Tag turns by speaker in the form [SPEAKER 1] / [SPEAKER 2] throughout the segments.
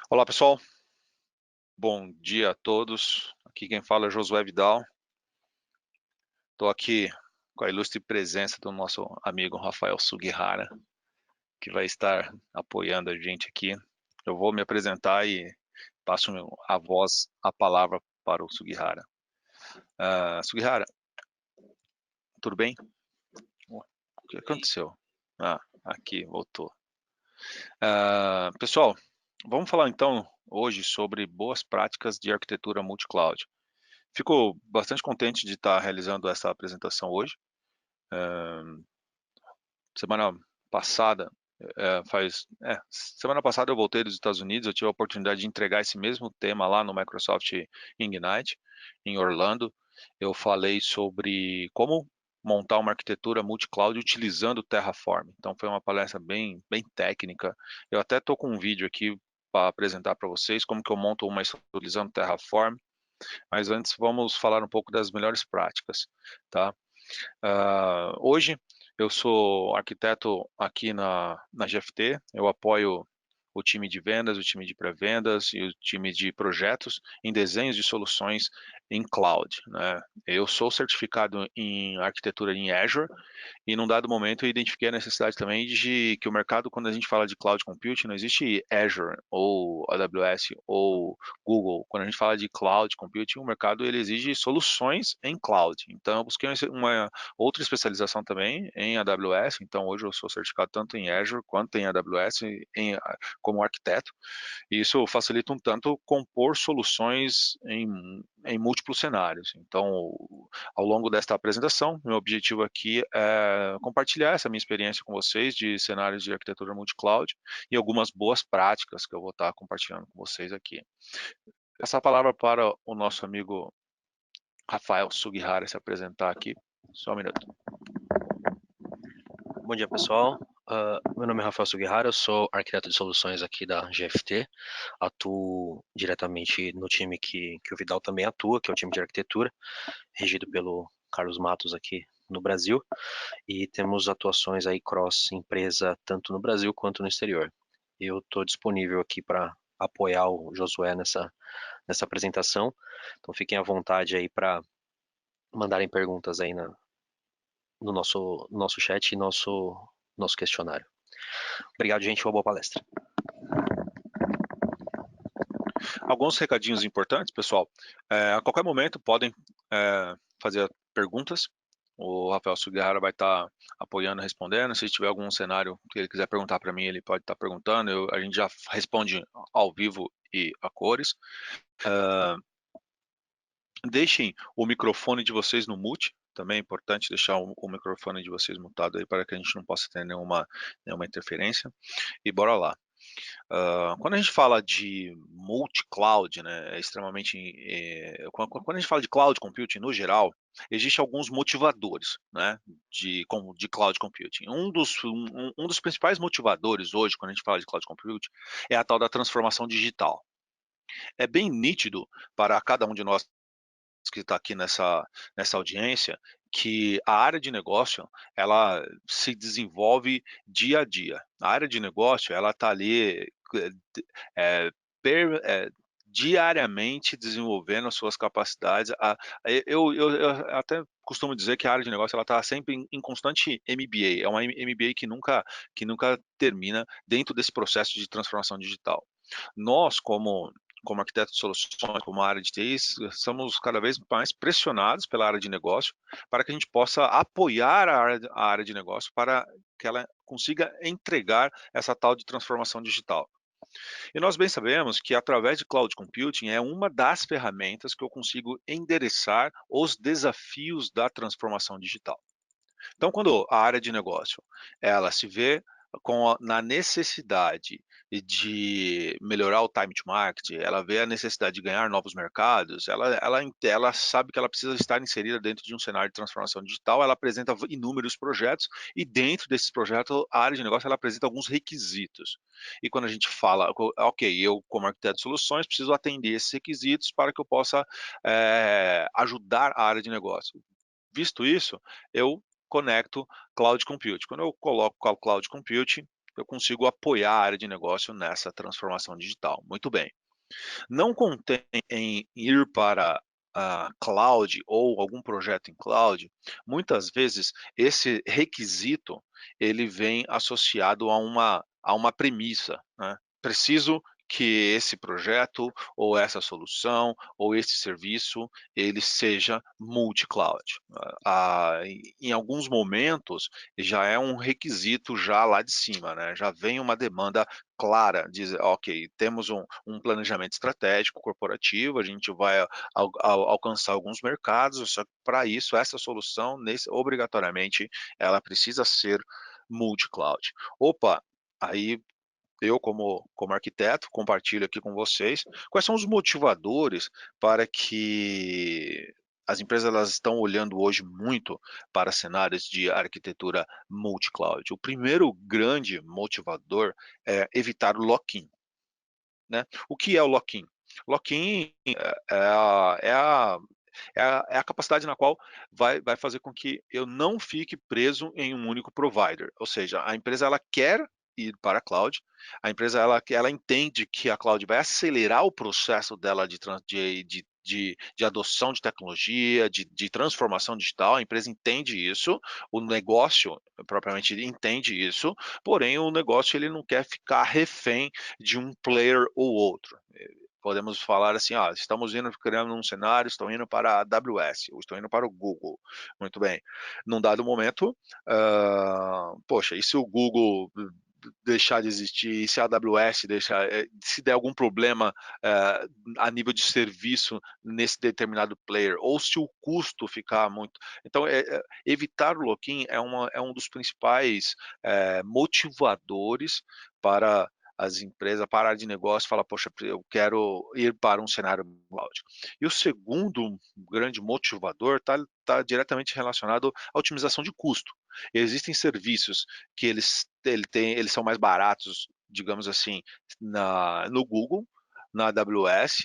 [SPEAKER 1] Olá, pessoal. Bom dia a todos. Aqui quem fala é Josué Vidal. Estou aqui com a ilustre presença do nosso amigo Rafael Sugihara, que vai estar apoiando a gente aqui. Eu vou me apresentar e passo a voz, a palavra para o Sugihara. Sugihara, tudo bem? O que aconteceu? Aqui, voltou. Pessoal, vamos falar então hoje sobre boas práticas de arquitetura multi-cloud. Fico bastante contente de estar realizando essa apresentação hoje. Semana passada, semana passada eu voltei dos Estados Unidos, eu tive a oportunidade de entregar esse mesmo tema lá no Microsoft Ignite, em Orlando. Eu falei sobre como montar uma arquitetura multi-cloud utilizando o Terraform. Então foi uma palestra bem técnica. Eu até estou com um vídeo aqui para apresentar para vocês como que eu monto uma utilizando Terraform, mas antes vamos falar um pouco das melhores práticas, tá? Hoje eu sou arquiteto aqui na GFT, eu apoio o time de vendas, o time de pré-vendas e o time de projetos em desenhos de soluções em cloud, né? Eu sou certificado em arquitetura em Azure e num dado momento eu identifiquei a necessidade também de que o mercado, quando a gente fala de cloud computing, não existe Azure ou AWS ou Google. Quando a gente fala de cloud computing, o mercado ele exige soluções em cloud. Então eu busquei uma outra especialização também em AWS. Então hoje eu sou certificado tanto em Azure quanto em AWS como arquiteto. E isso facilita um tanto compor soluções em múltiplos cenários. Então, ao longo desta apresentação, meu objetivo aqui é compartilhar essa minha experiência com vocês de cenários de arquitetura multi-cloud e algumas boas práticas que eu vou estar compartilhando com vocês aqui. Essa palavra para o nosso amigo Rafael Sugihara se apresentar aqui. Só um minuto.
[SPEAKER 2] Bom dia, pessoal. Meu nome é Rafael Sugihara, eu sou arquiteto de soluções aqui da GFT. Atuo diretamente no time que o Vidal também atua, que é o time de arquitetura, regido pelo Carlos Matos aqui no Brasil. E temos atuações aí cross-empresa, tanto no Brasil quanto no exterior. Eu estou disponível aqui para apoiar o Josué nessa apresentação. Então fiquem à vontade aí para mandarem perguntas aí no nosso chat e nosso questionário. Obrigado, gente. Uma boa palestra.
[SPEAKER 1] Alguns recadinhos importantes, pessoal. A qualquer momento podem fazer perguntas. O Rafael Sugihara vai estar apoiando, respondendo. Se tiver algum cenário que ele quiser perguntar para mim, ele pode estar perguntando. A gente já responde ao vivo e a cores. Deixem o microfone de vocês no mute. Também é importante deixar o microfone de vocês mutado aí para que a gente não possa ter nenhuma interferência. E bora lá. Quando a gente fala de multi-cloud, né, é extremamente. Quando a gente fala de cloud computing no geral, existem alguns motivadores, né, de cloud computing. Um dos principais motivadores hoje, quando a gente fala de cloud computing, é a tal da transformação digital. É bem nítido para cada um de nós que está aqui nessa audiência que a área de negócio ela se desenvolve dia a dia. A área de negócio ela está ali é, per- é, diariamente desenvolvendo as suas capacidades. Eu até costumo dizer que a área de negócio ela está sempre em constante MBA. É uma MBA que nunca termina dentro desse processo de transformação digital. Nós, como arquitetos de soluções, como área de TI, somos cada vez mais pressionados pela área de negócio para que a gente possa apoiar a área de negócio para que ela consiga entregar essa tal de transformação digital. E nós bem sabemos que através de cloud computing é uma das ferramentas que eu consigo endereçar os desafios da transformação digital. Então, quando a área de negócio ela se vê na necessidade de melhorar o time to market, ela vê a necessidade de ganhar novos mercados, ela sabe que ela precisa estar inserida dentro de um cenário de transformação digital, ela apresenta inúmeros projetos e dentro desses projetos a área de negócio ela apresenta alguns requisitos. E quando a gente fala, ok, eu como arquiteto de soluções preciso atender esses requisitos para que eu possa ajudar a área de negócio. Visto isso, eu conecto Cloud Computing. Quando eu coloco Cloud Computing, eu consigo apoiar a área de negócio nessa transformação digital. Muito bem. Não contém em ir para a cloud ou algum projeto em cloud, muitas vezes esse requisito, ele vem associado a uma premissa, né. Preciso que esse projeto, ou essa solução, ou esse serviço, ele seja multi-cloud. Em alguns momentos, já é um requisito já lá de cima, né, já vem uma demanda clara, diz: "Ok, temos um planejamento estratégico corporativo, a gente vai alcançar alguns mercados, só que para isso essa solução obrigatoriamente ela precisa ser multi-cloud". Opa, aí eu como arquiteto compartilho aqui com vocês quais são os motivadores para que as empresas elas estão olhando hoje muito para cenários de arquitetura multi-cloud. O primeiro grande motivador é evitar o lock-in, né. O que é o lock-in? Lock-in é a capacidade na qual vai fazer com que eu não fique preso em um único provider, ou seja, a empresa ela quer ir para a cloud, a empresa ela entende que a cloud vai acelerar o processo dela de adoção de tecnologia, de transformação digital, a empresa entende isso, o negócio propriamente entende isso, porém o negócio ele não quer ficar refém de um player ou outro. Podemos falar assim: "Ah, estamos indo criando um cenário, estou indo para a AWS, ou estou indo para o Google". Muito bem. Num dado momento, poxa, e se o Google deixar de existir, e se a AWS deixar, se der algum problema, a nível de serviço nesse determinado player, ou se o custo ficar muito então, evitar o lock-in é um dos principais, motivadores para as empresas, para a área de negócio, falar: "Poxa, eu quero ir para um cenário cloud". E o segundo grande motivador está diretamente relacionado à otimização de custo. Existem serviços que eles são mais baratos, digamos assim, no Google, na AWS,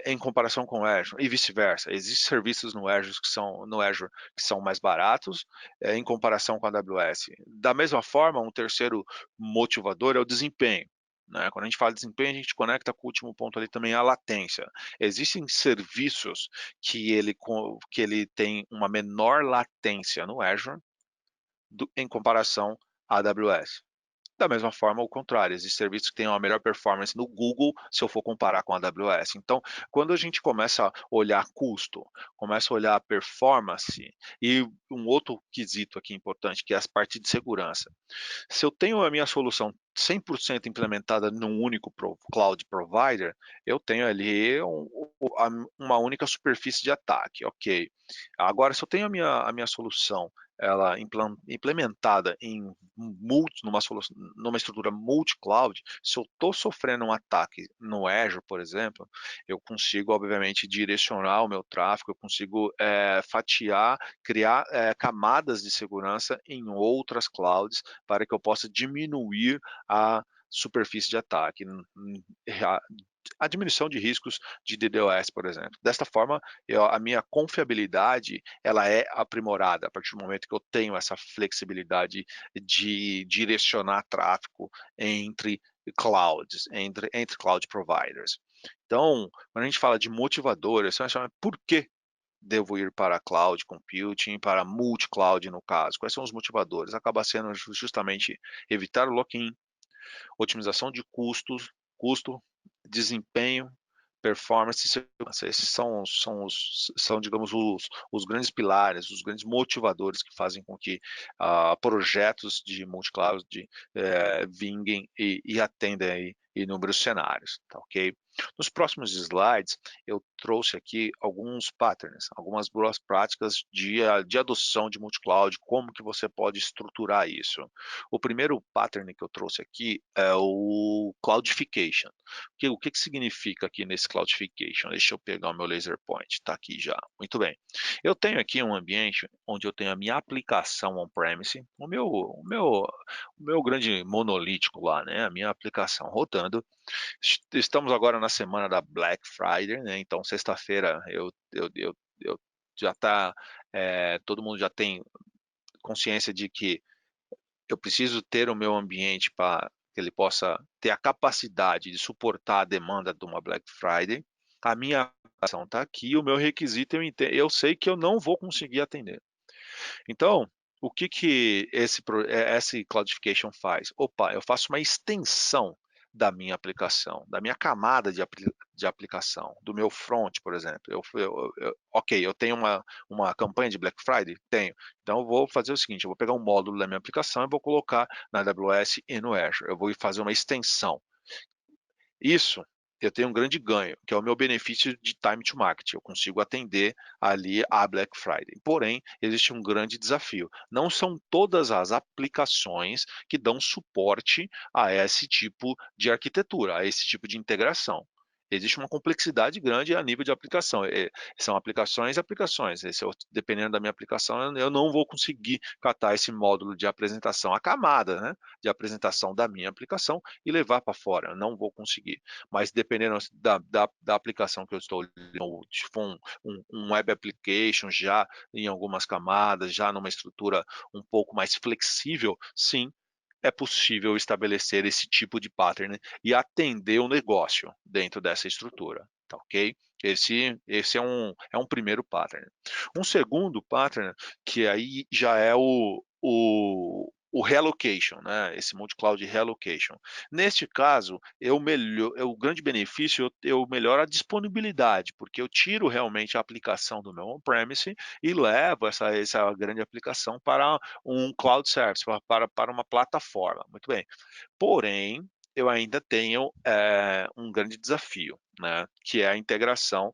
[SPEAKER 1] em comparação com o Azure, e vice-versa. Existem serviços no Azure que são mais baratos, em comparação com a AWS. Da mesma forma, um terceiro motivador é o desempenho, né. Quando a gente fala de desempenho, a gente conecta com o último ponto ali também, a latência. Existem serviços que ele tem uma menor latência no Azure em comparação à AWS. Da mesma forma, o contrário, existem serviços que têm uma melhor performance no Google, se eu for comparar com a AWS. Então, quando a gente começa a olhar custo, começa a olhar performance, e um outro quesito aqui importante, que é a parte de segurança. Se eu tenho a minha solução 100% implementada num único cloud provider, eu tenho ali uma única superfície de ataque, ok. Agora, se eu tenho a minha solução, ela implementada numa estrutura multi-cloud, se eu estou sofrendo um ataque no Azure, por exemplo, eu consigo, obviamente, direcionar o meu tráfego, eu consigo fatiar, criar camadas de segurança em outras clouds para que eu possa diminuir a superfície de ataque, a diminuição de riscos de DDoS, por exemplo. Desta forma, a minha confiabilidade ela é aprimorada a partir do momento que eu tenho essa flexibilidade de direcionar tráfego entre clouds, entre cloud providers. Então, quando a gente fala de motivadores, você vai chamar por que devo ir para cloud computing, para multi-cloud no caso? Quais são os motivadores? Acaba sendo justamente evitar o lock-in, otimização de custo, desempenho, performance e segurança. Esses são digamos, os grandes pilares, os grandes motivadores que fazem com que projetos de multi-cloud vinguem e atendem aí inúmeros cenários, tá ok? Nos próximos slides, eu trouxe aqui alguns patterns, algumas boas práticas de adoção de multi-cloud, como que você pode estruturar isso. O primeiro pattern que eu trouxe aqui é o cloudification. O que significa aqui nesse cloudification? Deixa eu pegar o meu laser point, está aqui já. Muito bem. Eu tenho aqui um ambiente onde eu tenho a minha aplicação on-premise, o meu grande monolítico lá, né, a minha aplicação rodando. Estamos agora na semana da Black Friday, né, então sexta-feira eu já está, todo mundo já tem consciência de que eu preciso ter o meu ambiente para que ele possa ter a capacidade de suportar a demanda de uma Black Friday. A minha aplicação está aqui, o meu requisito eu sei que eu não vou conseguir atender. Então, o que que esse cloudification faz? Opa, eu faço uma extensão da minha aplicação, da minha camada de aplicação, do meu front, por exemplo. Ok, eu tenho uma campanha de Black Friday? Tenho. Então, eu vou fazer o seguinte, eu vou pegar um módulo da minha aplicação e vou colocar na AWS e no Azure. Eu vou fazer uma extensão. Isso, eu tenho um grande ganho, que é o meu benefício de time to market. Eu consigo atender ali a Black Friday. Porém, existe um grande desafio. Não são todas as aplicações que dão suporte a esse tipo de arquitetura, a esse tipo de integração. Existe uma complexidade grande a nível de aplicação. São aplicações e aplicações. Dependendo da minha aplicação, eu não vou conseguir catar esse módulo de apresentação, a camada, né, de apresentação da minha aplicação e levar para fora. Eu não vou conseguir. Mas dependendo da aplicação que eu estou olhando, tipo um web application já em algumas camadas, já numa estrutura um pouco mais flexível, sim, é possível estabelecer esse tipo de pattern e atender o negócio dentro dessa estrutura, tá ok? Esse é um primeiro pattern. Um segundo pattern, que aí já é o relocation, né? Esse multi-cloud relocation. Neste caso, o grande benefício, eu melhoro a disponibilidade, porque eu tiro realmente a aplicação do meu on-premise e levo essa grande aplicação para um cloud service, para uma plataforma. Muito bem. Porém, eu ainda tenho um grande desafio, né, que é a integração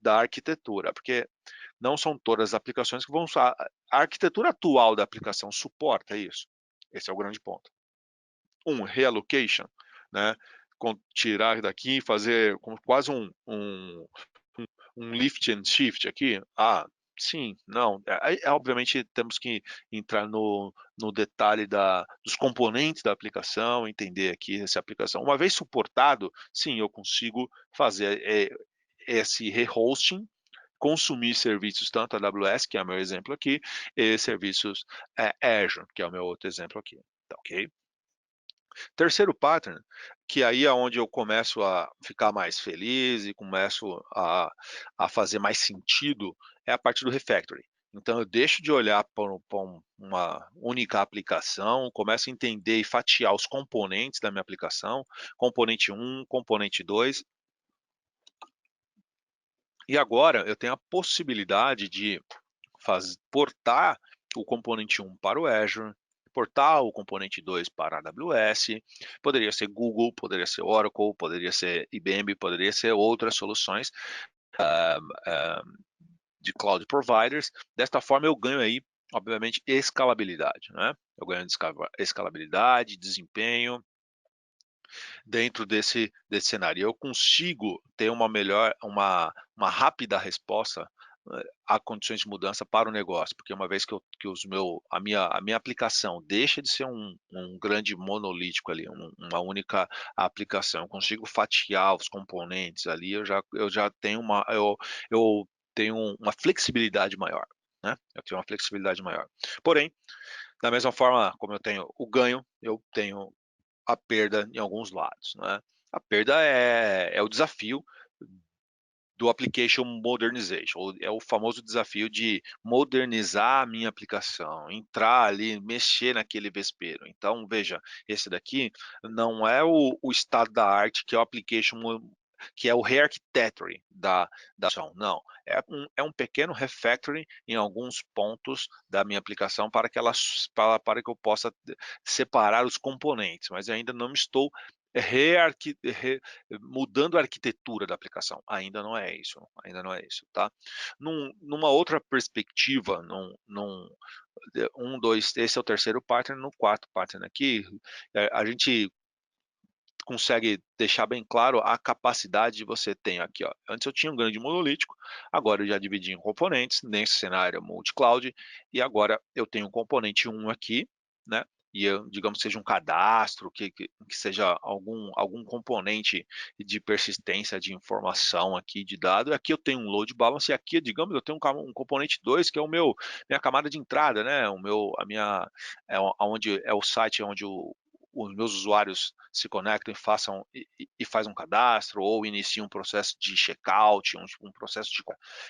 [SPEAKER 1] da arquitetura, porque não são todas as aplicações que vão usar. A arquitetura atual da aplicação suporta isso? Esse é o grande ponto. Um reallocation, né, tirar daqui e fazer quase um lift and shift aqui? Ah, sim, não. Obviamente temos que entrar no detalhe dos componentes da aplicação, entender aqui essa aplicação. Uma vez suportado, sim, eu consigo fazer esse rehosting, consumir serviços tanto a AWS, que é o meu exemplo aqui, e serviços Azure, que é o meu outro exemplo aqui. Tá ok? Terceiro pattern, que aí é onde eu começo a ficar mais feliz e começo a fazer mais sentido, é a parte do refactoring. Então eu deixo de olhar para uma única aplicação, começo a entender e fatiar os componentes da minha aplicação, componente um, componente 2, e agora eu tenho a possibilidade de portar o componente 1 para o Azure, portar o componente 2 para a AWS, poderia ser Google, poderia ser Oracle, poderia ser IBM, poderia ser outras soluções de cloud providers. Desta forma eu ganho aí, obviamente, escalabilidade, né? Eu ganho escalabilidade, desempenho dentro desse cenário. Eu consigo ter uma rápida resposta a condições de mudança para o negócio, porque uma vez a minha aplicação deixa de ser um grande monolítico ali, uma única aplicação, eu consigo fatiar os componentes ali, eu já tenho eu tenho uma flexibilidade maior, né? Eu tenho uma flexibilidade maior. Porém, da mesma forma como eu tenho o ganho, eu tenho a perda em alguns lados, né? A perda é o desafio do application modernization, é o famoso desafio de modernizar a minha aplicação, entrar ali, mexer naquele vespeiro. Então, veja, esse daqui não é o estado da arte, que é o application, que é o re-architecture da ação, não. É um pequeno refactoring em alguns pontos da minha aplicação para que eu possa separar os componentes, mas eu ainda não estou mudando a arquitetura da aplicação. Ainda não é isso, tá? Numa outra perspectiva, esse é o terceiro pattern, no quarto pattern aqui, a gente consegue deixar bem claro a capacidade de você ter aqui, ó. Antes eu tinha um grande monolítico, agora eu já dividi em componentes, nesse cenário multi-cloud, e agora eu tenho um componente 1 aqui, né? digamos que seja um cadastro, que seja algum componente de persistência de informação aqui de dado, e aqui eu tenho um load balance, e aqui, digamos, eu tenho um componente 2 que é minha camada de entrada, né, onde é o site onde os meus usuários se conectam e faz um cadastro, ou iniciam um processo de checkout, um processo de...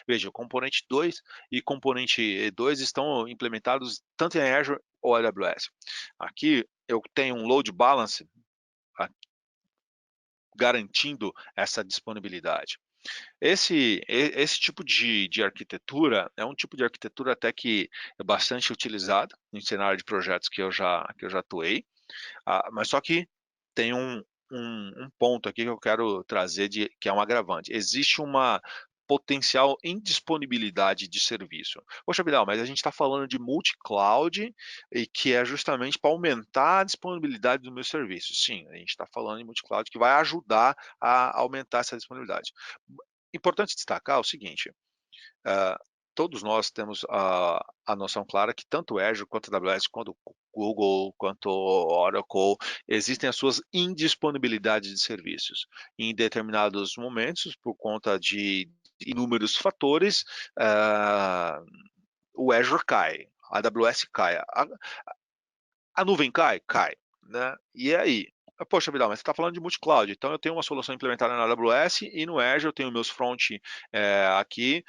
[SPEAKER 1] Veja, o componente 2 e componente 2 estão implementados tanto em Azure ou AWS. Aqui eu tenho um load balance garantindo essa disponibilidade. Esse tipo de arquitetura é um tipo de arquitetura até que é bastante utilizado em cenário de projetos que eu já atuei, mas só que tem um ponto aqui que eu quero trazer, que é um agravante. Existe uma potencial indisponibilidade de serviço. Poxa, Vidal, mas a gente está falando de multi-cloud e que é justamente para aumentar a disponibilidade do meu serviço. Sim, a gente está falando em multi-cloud que vai ajudar a aumentar essa disponibilidade. Importante destacar o seguinte, ah, todos nós temos a noção clara que tanto o Azure, quanto a AWS, quanto o Google, quanto o Oracle, existem as suas indisponibilidades de serviços. Em determinados momentos, por conta de inúmeros fatores, o Azure cai, a AWS cai, a nuvem cai? Cai, né? E aí? Poxa vida, mas você está falando de multi-cloud, então eu tenho uma solução implementada na AWS e no Azure eu tenho meus front aqui,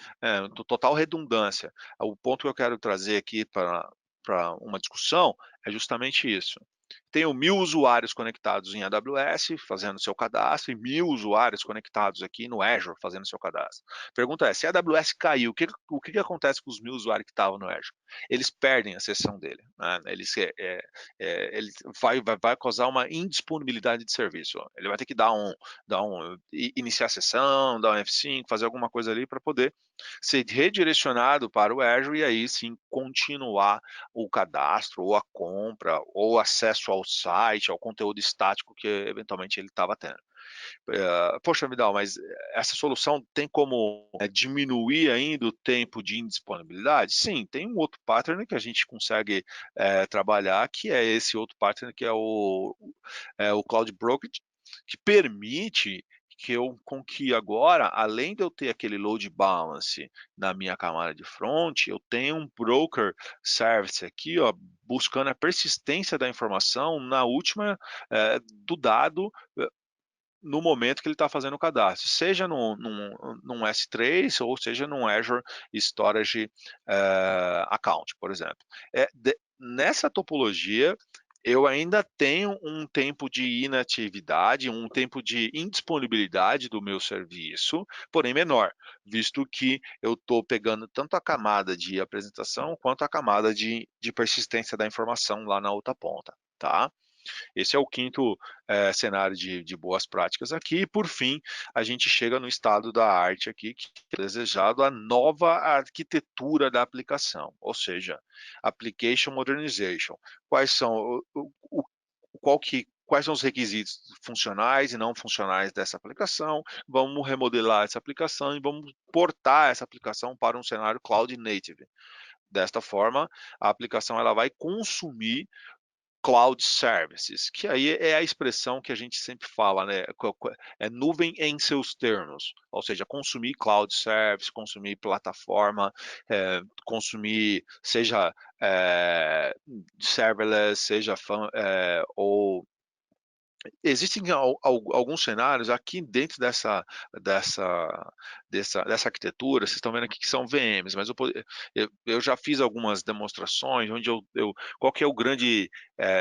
[SPEAKER 1] total redundância. O ponto que eu quero trazer aqui para uma discussão é justamente isso. Tenho 1.000 usuários conectados em AWS fazendo seu cadastro e 1.000 usuários conectados aqui no Azure fazendo seu cadastro. Pergunta é, se a AWS caiu, o que acontece com os 1.000 usuários que estavam no Azure? Eles perdem a sessão dele, né? Ele vai causar uma indisponibilidade de serviço. Ele vai ter que iniciar a sessão, dar um F5, fazer alguma coisa ali para poder ser redirecionado para o Azure e aí sim continuar o cadastro, ou a compra, ou acesso ao site, ao conteúdo estático que eventualmente ele estava tendo. Poxa, Vidal, mas essa solução tem como diminuir ainda o tempo de indisponibilidade? Sim, tem um outro pattern que a gente consegue trabalhar, que é esse outro pattern que é o Cloud Brokerage, que permite com que agora, além de eu ter aquele load balance na minha camada de front, eu tenho um broker service aqui, ó, buscando a persistência da informação na última do dado no momento que ele está fazendo o cadastro, seja num S3 ou seja num Azure Storage Account, por exemplo. Nessa topologia, eu ainda tenho um tempo de inatividade, um tempo de indisponibilidade do meu serviço, porém menor, visto que eu estou pegando tanto a camada de apresentação quanto a camada de persistência da informação lá na outra ponta, tá? Esse é o quinto cenário de boas práticas aqui. E, por fim, a gente chega no estado da arte aqui, que é desejado a nova arquitetura da aplicação, ou seja, Application Modernization. Quais são, quais são os requisitos funcionais e não funcionais dessa aplicação? Vamos remodelar essa aplicação e vamos portar essa aplicação para um cenário Cloud Native. Desta forma, a aplicação ela vai consumir cloud services, que aí é a expressão que a gente sempre fala, né? É nuvem em seus termos, ou seja, consumir cloud service, consumir plataforma, consumir seja serverless, seja ou existem alguns cenários aqui dentro dessa arquitetura, vocês estão vendo aqui que são VMs, mas eu já fiz algumas demonstrações onde qual que é o grande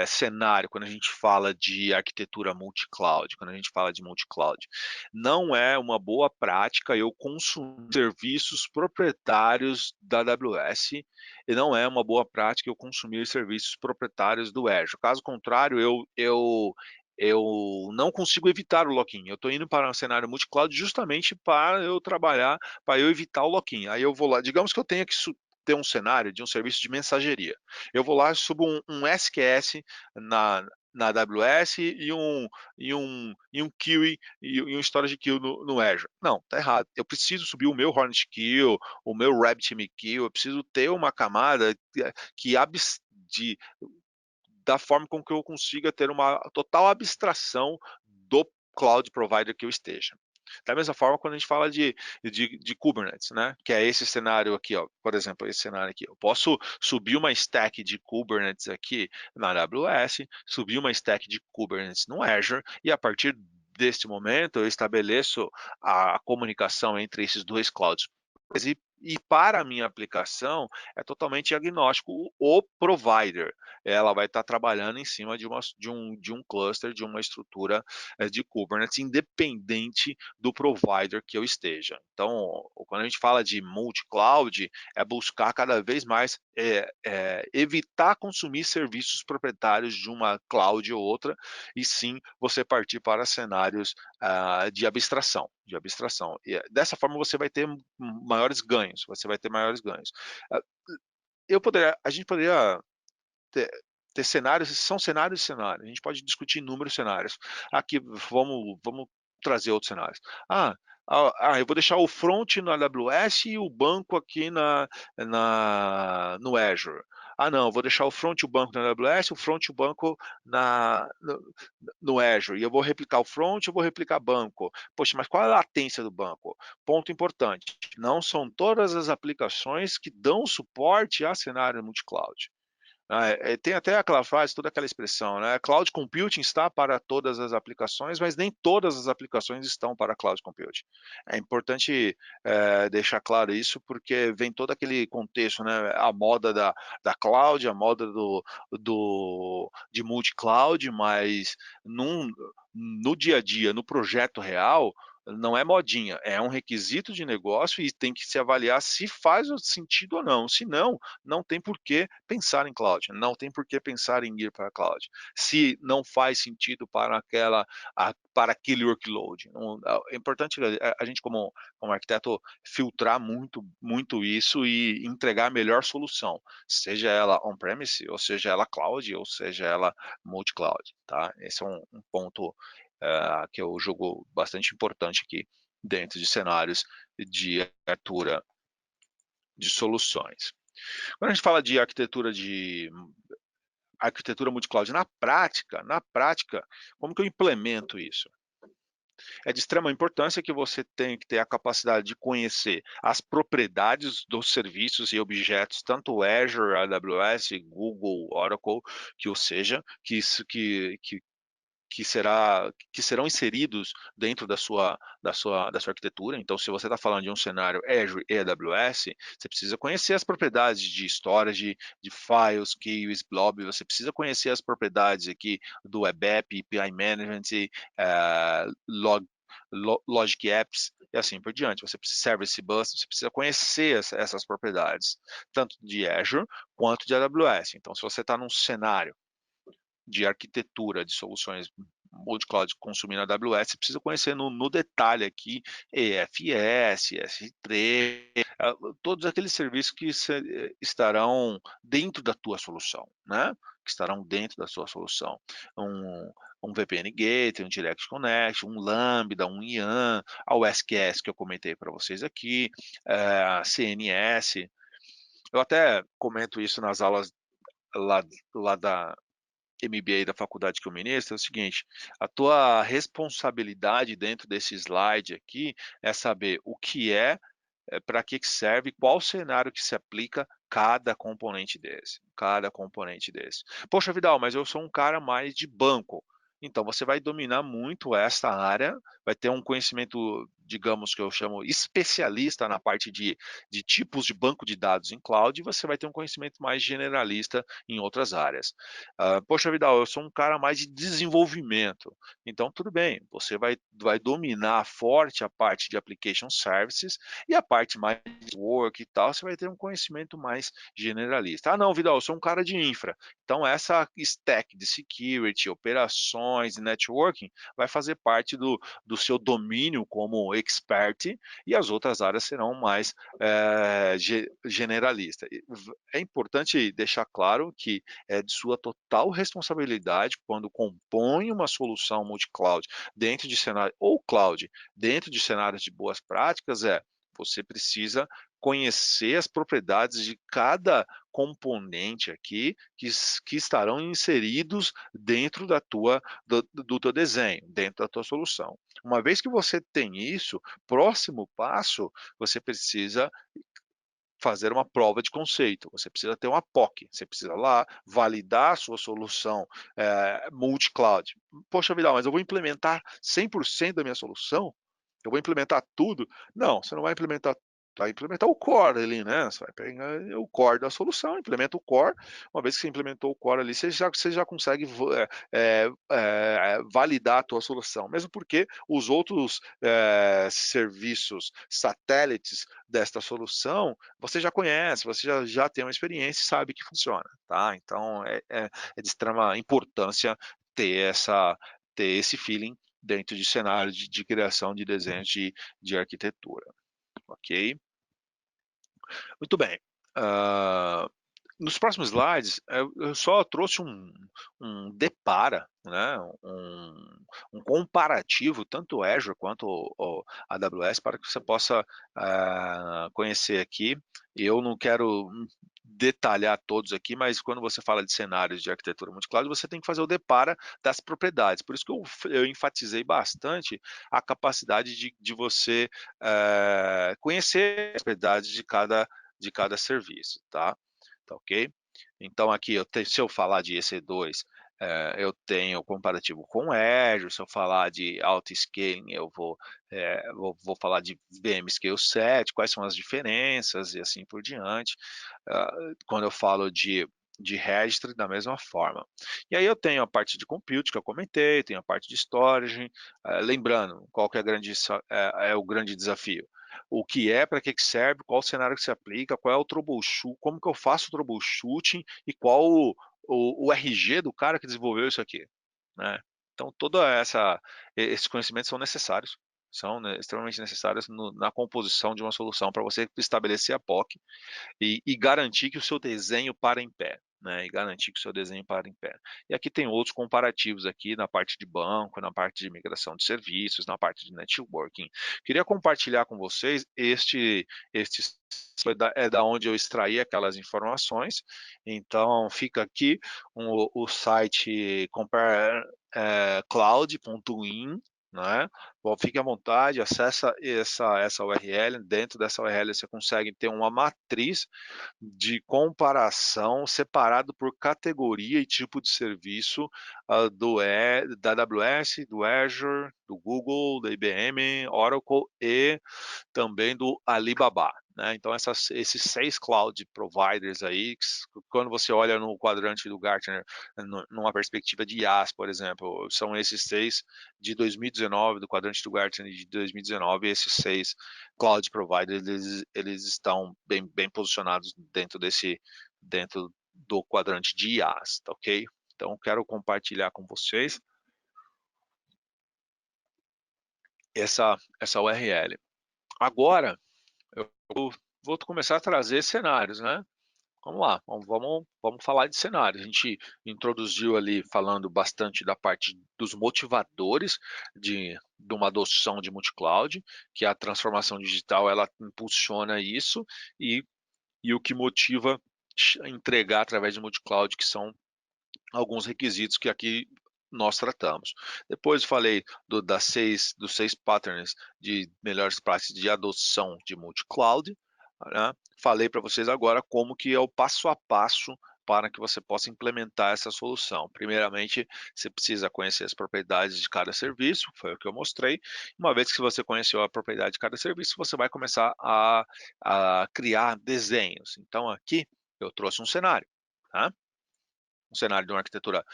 [SPEAKER 1] cenário quando a gente fala de arquitetura multi-cloud, quando a gente fala de multi-cloud. Não é uma boa prática eu consumir serviços proprietários da AWS e não é uma boa prática eu consumir serviços proprietários do Azure. Caso contrário, eu não consigo evitar o lock-in. Eu estou indo para um cenário multi-cloud justamente para eu trabalhar, para eu evitar o lock-in. Aí eu vou lá, digamos que eu tenha que ter um cenário de um serviço de mensageria. Eu vou lá, subo um SQS na AWS e um queue e um storage queue no Azure. Não, tá errado. Eu preciso subir o meu Hornet Queue, o meu RabbitMQ, eu preciso ter uma camada que de da forma com que eu consiga ter uma total abstração do cloud provider que eu esteja. Da mesma forma, quando a gente fala de Kubernetes, né? Que é esse cenário aqui, ó, por exemplo, esse cenário aqui. Eu posso subir uma stack de Kubernetes aqui na AWS, subir uma stack de Kubernetes no Azure, e a partir deste momento eu estabeleço a comunicação entre esses dois clouds. E para a minha aplicação é totalmente agnóstico o provider. Ela vai estar trabalhando em cima de um cluster, de uma estrutura de Kubernetes, independente do provider que eu esteja. Então, quando a gente fala de multi-cloud, é buscar cada vez mais evitar consumir serviços proprietários de uma cloud ou outra, e sim você partir para cenários de abstração. E dessa forma você vai ter maiores ganhos. Você vai ter maiores ganhos. Ah, a gente poderia ter, ter cenários, são cenários e cenários. A gente pode discutir inúmeros cenários. Aqui, vamos trazer outros cenários. Eu vou deixar o front na AWS e o banco aqui no Azure. Não, eu vou deixar o front e o banco na AWS, o front e o banco no Azure. E eu vou replicar o front, eu vou replicar banco. Poxa, mas qual é a latência do banco? Ponto importante. Não são todas as aplicações que dão suporte a cenário multi-cloud. Tem até aquela frase, toda aquela expressão, né? Cloud Computing está para todas as aplicações, mas nem todas as aplicações estão para Cloud Computing. É importante deixar claro isso, porque vem todo aquele contexto, né? A moda da cloud, a moda de multi-cloud, mas no dia a dia, no projeto real, não é modinha, é um requisito de negócio e tem que se avaliar se faz sentido ou não. Se não, não tem por que pensar em cloud, não tem por que pensar em ir para a cloud. Se não faz sentido para aquele workload. É importante a gente, como arquiteto, filtrar muito isso e entregar a melhor solução, seja ela on-premise, ou seja ela cloud, ou seja ela multi-cloud. Tá? Esse é um ponto que eu julgo bastante importante aqui dentro de cenários de arquitetura de soluções. Quando a gente fala de arquitetura multi-cloud na prática, como que eu implemento isso? É de extrema importância que você tenha que ter a capacidade de conhecer as propriedades dos serviços e objetos, tanto Azure, AWS, Google, Oracle, que ou seja, que serão inseridos dentro da sua arquitetura. Então, se você está falando de um cenário Azure e AWS, você precisa conhecer as propriedades de storage, de files, keys, blob, você precisa conhecer as propriedades aqui do Web App, API Management, Logic Apps e assim por diante. Você precisa Service Bus, você precisa conhecer essas propriedades, tanto de Azure quanto de AWS. Então, se você está num cenário de arquitetura de soluções multi-cloud consumindo a AWS, você precisa conhecer no detalhe aqui EFS, S3, todos aqueles serviços que estarão dentro da tua solução, né? Que estarão dentro da sua solução. Um VPN Gateway, um Direct Connect, um Lambda, um IAM, a OSQS que eu comentei para vocês aqui, CNS. Eu até comento isso nas aulas lá da MBA da faculdade que eu ministro, é o seguinte: a tua responsabilidade dentro desse slide aqui é saber o que para que serve, qual cenário que se aplica cada componente desse, cada componente desse. Poxa, Vidal, mas eu sou um cara mais de banco. Então você vai dominar muito essa área, vai ter um conhecimento, digamos que eu chamo especialista na parte de tipos de banco de dados em cloud, e você vai ter um conhecimento mais generalista em outras áreas. Poxa, Vidal, eu sou um cara mais de desenvolvimento. Então, tudo bem, você vai dominar forte a parte de application services e a parte mais de work e tal, você vai ter um conhecimento mais generalista. Não, Vidal, eu sou um cara de infra. Então, essa stack de security, operações e networking vai fazer parte do seu domínio como expert, e as outras áreas serão mais generalistas. É importante deixar claro que é de sua total responsabilidade quando compõe uma solução multi-cloud dentro de cenário ou cloud, dentro de cenários de boas práticas, você precisa conhecer as propriedades de cada componente aqui que estarão inseridos dentro do teu desenho, dentro da tua solução. Uma vez que você tem isso, próximo passo, você precisa fazer uma prova de conceito, você precisa ter uma POC, você precisa lá validar a sua solução multi-cloud. Poxa vida, mas eu vou implementar 100% da minha solução? Eu vou implementar tudo? Não, você não vai implementar, vai implementar o core ali, né? Você vai pegar o core da solução, implementa o core. Uma vez que você implementou o core ali, você já consegue validar a tua solução. Mesmo porque os outros serviços satélites desta solução, você já conhece, você já tem uma experiência e sabe que funciona, tá? Então, é de extrema importância ter ter esse feeling dentro de cenários de criação de desenhos de arquitetura, ok? Muito bem. Ah, nos próximos slides, eu só trouxe um depara, né, um comparativo, tanto o Azure quanto o AWS, para que você possa conhecer aqui. Eu não quero detalhar todos aqui, mas quando você fala de cenários de arquitetura multi-cloud, você tem que fazer o depara das propriedades. Por isso que eu enfatizei bastante a capacidade de você conhecer as propriedades de cada serviço, tá? Tá ok? Então aqui, se eu falar de EC2, eu tenho comparativo com o Azure. Se eu falar de auto-scaling, vou falar de vmscale 7, quais são as diferenças e assim por diante. Quando eu falo de registry, da mesma forma. E aí eu tenho a parte de compute, que eu comentei, tenho a parte de storage. Lembrando, qual que é o grande desafio? O que é, para que serve, qual o cenário que se aplica, qual é o troubleshoot, como que eu faço o troubleshooting e qual o RG do cara que desenvolveu isso aqui, né? Então, esses conhecimentos são necessários, são, né, extremamente necessários na composição de uma solução para você estabelecer a POC e garantir que o seu desenho para em pé. Né, e garantir que o seu desenho para em pé. E aqui tem outros comparativos aqui na parte de banco, na parte de migração de serviços, na parte de networking. Queria compartilhar com vocês este é da onde eu extraí aquelas informações. Então fica aqui o site comparecloud.in, né? Bom, fique à vontade, acessa essa URL. Dentro dessa URL você consegue ter uma matriz de comparação separado por categoria e tipo de serviço da AWS, do Azure, do Google, da IBM, Oracle e também do Alibaba. Né? Então, esses 6 cloud providers aí, quando você olha no quadrante do Gartner, numa perspectiva de IaaS, por exemplo, são esses 6 de 2019, do quadrante do Gartner de 2019, esses 6 cloud providers, eles estão bem posicionados dentro do quadrante de IaaS, tá ok? Então, quero compartilhar com vocês essa URL. Agora, eu vou começar a trazer cenários, né? Vamos lá, vamos falar de cenários. A gente introduziu ali falando bastante da parte dos motivadores de uma adoção de multi-cloud, que a transformação digital ela impulsiona isso e o que motiva entregar através de multi-cloud, que são alguns requisitos que aqui nós tratamos. Depois falei dos 6 patterns de melhores práticas de adoção de multi-cloud. Né? Falei para vocês agora como que é o passo a passo para que você possa implementar essa solução. Primeiramente, você precisa conhecer as propriedades de cada serviço, foi o que eu mostrei. Uma vez que você conheceu a propriedade de cada serviço, você vai começar a criar desenhos. Então, aqui eu trouxe um cenário. Tá? Um cenário de uma arquitetura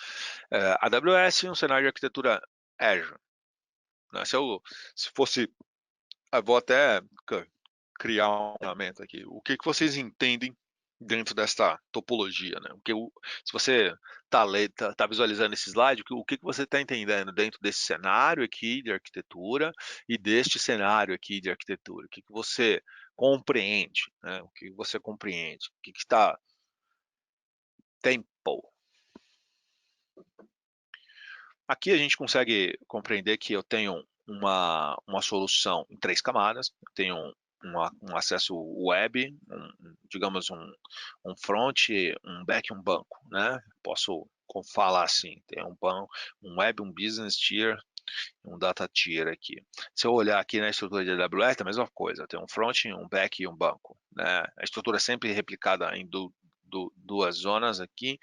[SPEAKER 1] AWS e um cenário de arquitetura Azure. Né? Se fosse, eu vou até criar um fundamento aqui. O que vocês entendem dentro desta topologia, né? Se você tá visualizando esse slide, o que você está entendendo dentro desse cenário aqui de arquitetura e deste cenário aqui de arquitetura? O que você compreende, né? O que você compreende? O que está tempo? Aqui a gente consegue compreender que eu tenho uma solução em 3 camadas. Eu tenho um acesso web, digamos um front, um back e um banco, né? Posso falar assim, tem um web, um business tier, um data tier aqui. Se eu olhar aqui na estrutura de AWS, é a mesma coisa, tem um front, um back e um banco, né? A estrutura é sempre replicada em duas zonas aqui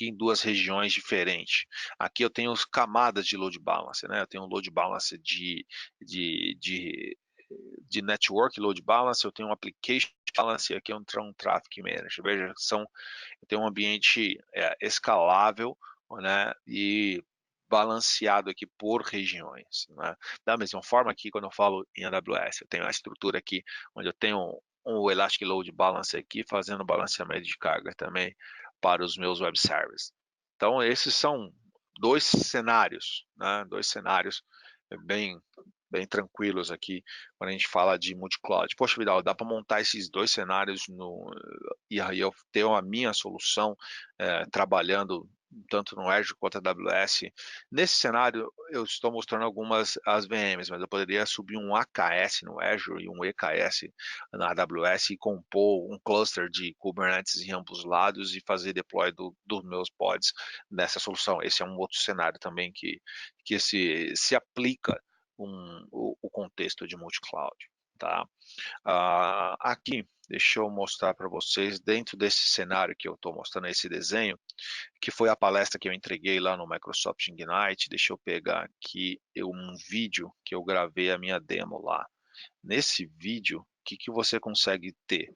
[SPEAKER 1] em duas regiões diferentes. Aqui eu tenho camadas de load balancer, né? Eu tenho um load balancer de, de, de network load balancer, eu tenho um application balancer, aqui é um traffic manager. Veja, eu tenho um ambiente escalável, né? E balanceado aqui por regiões, né? Da mesma forma que quando eu falo em AWS, eu tenho a estrutura aqui onde eu tenho um Elastic Load Balancer aqui fazendo balanceamento de carga também para os meus web services. Então esses são dois cenários, né? Dois cenários bem bem tranquilos aqui quando a gente fala de multi-cloud. Poxa, Vidal, dá para montar esses dois cenários e aí eu tenho a minha solução trabalhando tanto no Azure quanto na AWS. Nesse cenário, eu estou mostrando algumas as VMs, mas eu poderia subir um AKS no Azure e um EKS na AWS e compor um cluster de Kubernetes em ambos lados e fazer deploy dos meus pods nessa solução. Esse é um outro cenário também que se aplica o contexto de multi-cloud. Tá? Aqui, deixa eu mostrar para vocês, dentro desse cenário que eu estou mostrando, esse desenho, que foi a palestra que eu entreguei lá no Microsoft Ignite. Deixa eu pegar aqui um vídeo que eu gravei a minha demo lá. Nesse vídeo, o que você consegue ter?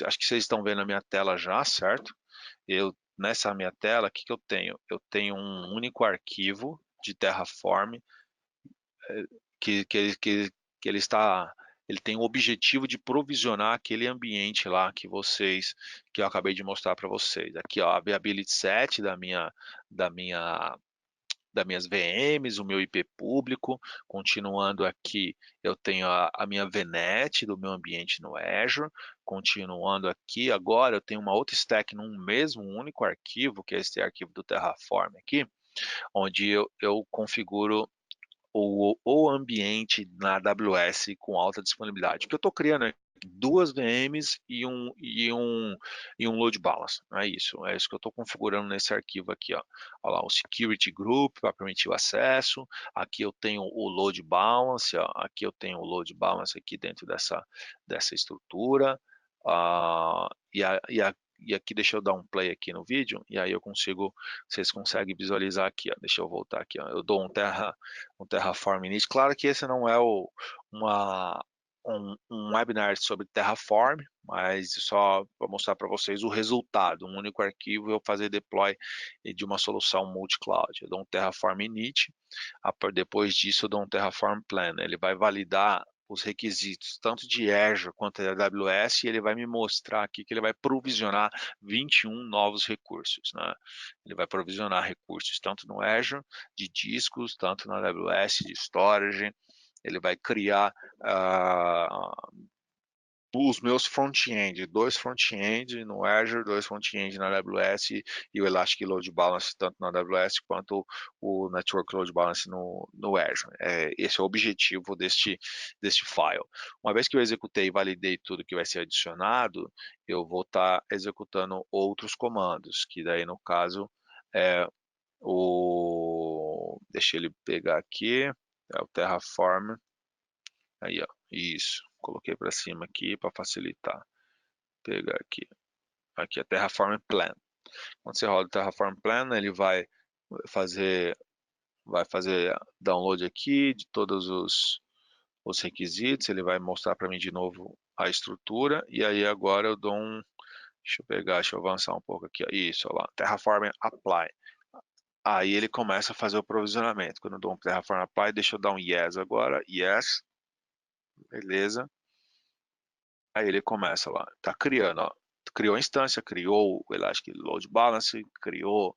[SPEAKER 1] Acho que vocês estão vendo a minha tela já, certo? Nessa minha tela, o que eu tenho? Eu tenho um único arquivo de Terraform que ele tem o objetivo de provisionar aquele ambiente lá que eu acabei de mostrar para vocês. Aqui, ó, a viability set da minha das minhas VMs, o meu IP público. Continuando aqui, eu tenho a minha VNet do meu ambiente no Azure. Continuando aqui, agora eu tenho uma outra stack num mesmo único arquivo, que é esse arquivo do Terraform aqui, onde eu configuro o ambiente na AWS com alta disponibilidade. O que eu estou criando é duas VMs e um load balance. É isso que eu estou configurando nesse arquivo aqui. Ó. Olha lá, o security group para permitir o acesso. Aqui eu tenho o load balance. Ó. Aqui eu tenho o load balance aqui dentro dessa estrutura. E aqui deixa eu dar um play aqui no vídeo e aí vocês conseguem visualizar aqui. Ó. Deixa eu voltar aqui. Ó. Eu dou um Terraform init. Claro que esse não é um webinar sobre Terraform, mas só para mostrar para vocês o resultado, um único arquivo, eu fazer deploy de uma solução multi-cloud. Eu dou um Terraform init, depois disso eu dou um Terraform plan, ele vai validar os requisitos, tanto de Azure quanto da AWS, e ele vai me mostrar aqui que ele vai provisionar 21 novos recursos. Né? Ele vai provisionar recursos tanto no Azure, de discos, tanto na AWS, de storage, ele vai criar os meus front-end, dois front-end no Azure, dois front-end na AWS e o Elastic Load Balance tanto na AWS quanto o Network Load Balance no Azure. Esse é o objetivo deste file. Uma vez que eu executei e validei tudo que vai ser adicionado, eu vou estar executando outros comandos, que daí no caso é deixa ele pegar aqui, é o Terraform. Aí, ó, isso. Coloquei para cima aqui para facilitar. Pegar aqui. Aqui é Terraform Plan. Quando você roda o Terraform Plan, ele fazer, vai fazer download aqui de todos os requisitos. Ele vai mostrar para mim de novo a estrutura. E aí agora eu dou deixa eu avançar um pouco aqui. Ó. Isso, ó lá. Terraform Apply. Aí ele começa a fazer o provisionamento. Quando eu dou um Terraform Apply, deixa eu dar um Yes agora. Yes. Beleza. Aí ele começa lá, tá criando, ó. Criou a instância, criou o Elastic Load Balance, criou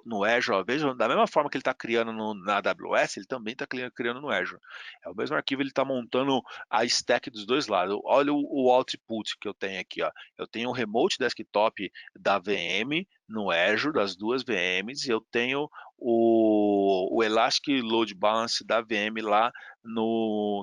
[SPEAKER 1] no Azure, ó, veja, da mesma forma que ele está criando na AWS, ele também está criando no Azure. É o mesmo arquivo, ele está montando a stack dos dois lados. Olha o output que eu tenho aqui, ó. Eu tenho o remote desktop da VM no Azure, das duas VMs, e eu tenho o Elastic Load Balance da VM lá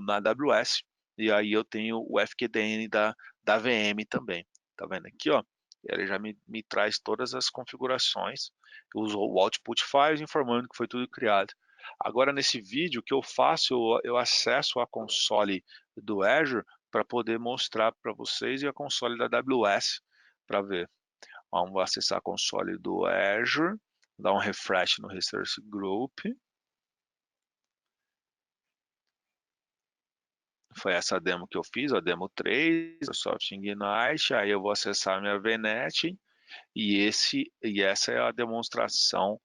[SPEAKER 1] na AWS. e aí eu tenho o FQDN da VM também. Tá vendo aqui, ó? Ele já me traz todas as configurações. Eu uso o output files informando que foi tudo criado. Agora, nesse vídeo, o que eu faço, eu acesso a console do Azure para poder mostrar para vocês e a console da AWS para ver. Vamos acessar a console do Azure, dar um refresh no Resource Group. Foi essa demo que eu fiz, a demo 3, Microsoft Ignite, aí eu vou acessar minha VNet e essa é a demonstração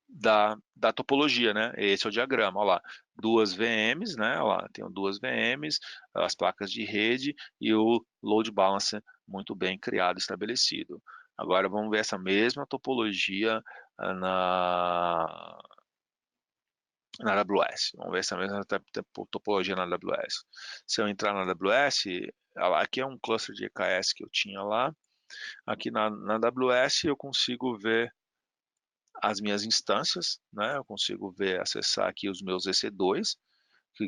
[SPEAKER 1] da topologia, né? Esse é o diagrama, olha lá, duas VMs, né? Olha lá, tenho duas VMs, as placas de rede e o load balancer muito bem criado, estabelecido. Agora vamos ver essa mesma topologia na AWS. Vamos ver essa mesma topologia na AWS. Se eu entrar na AWS, aqui é um cluster de EKS que eu tinha lá. Aqui na AWS eu consigo ver as minhas instâncias, né? Eu consigo ver, acessar aqui os meus EC2,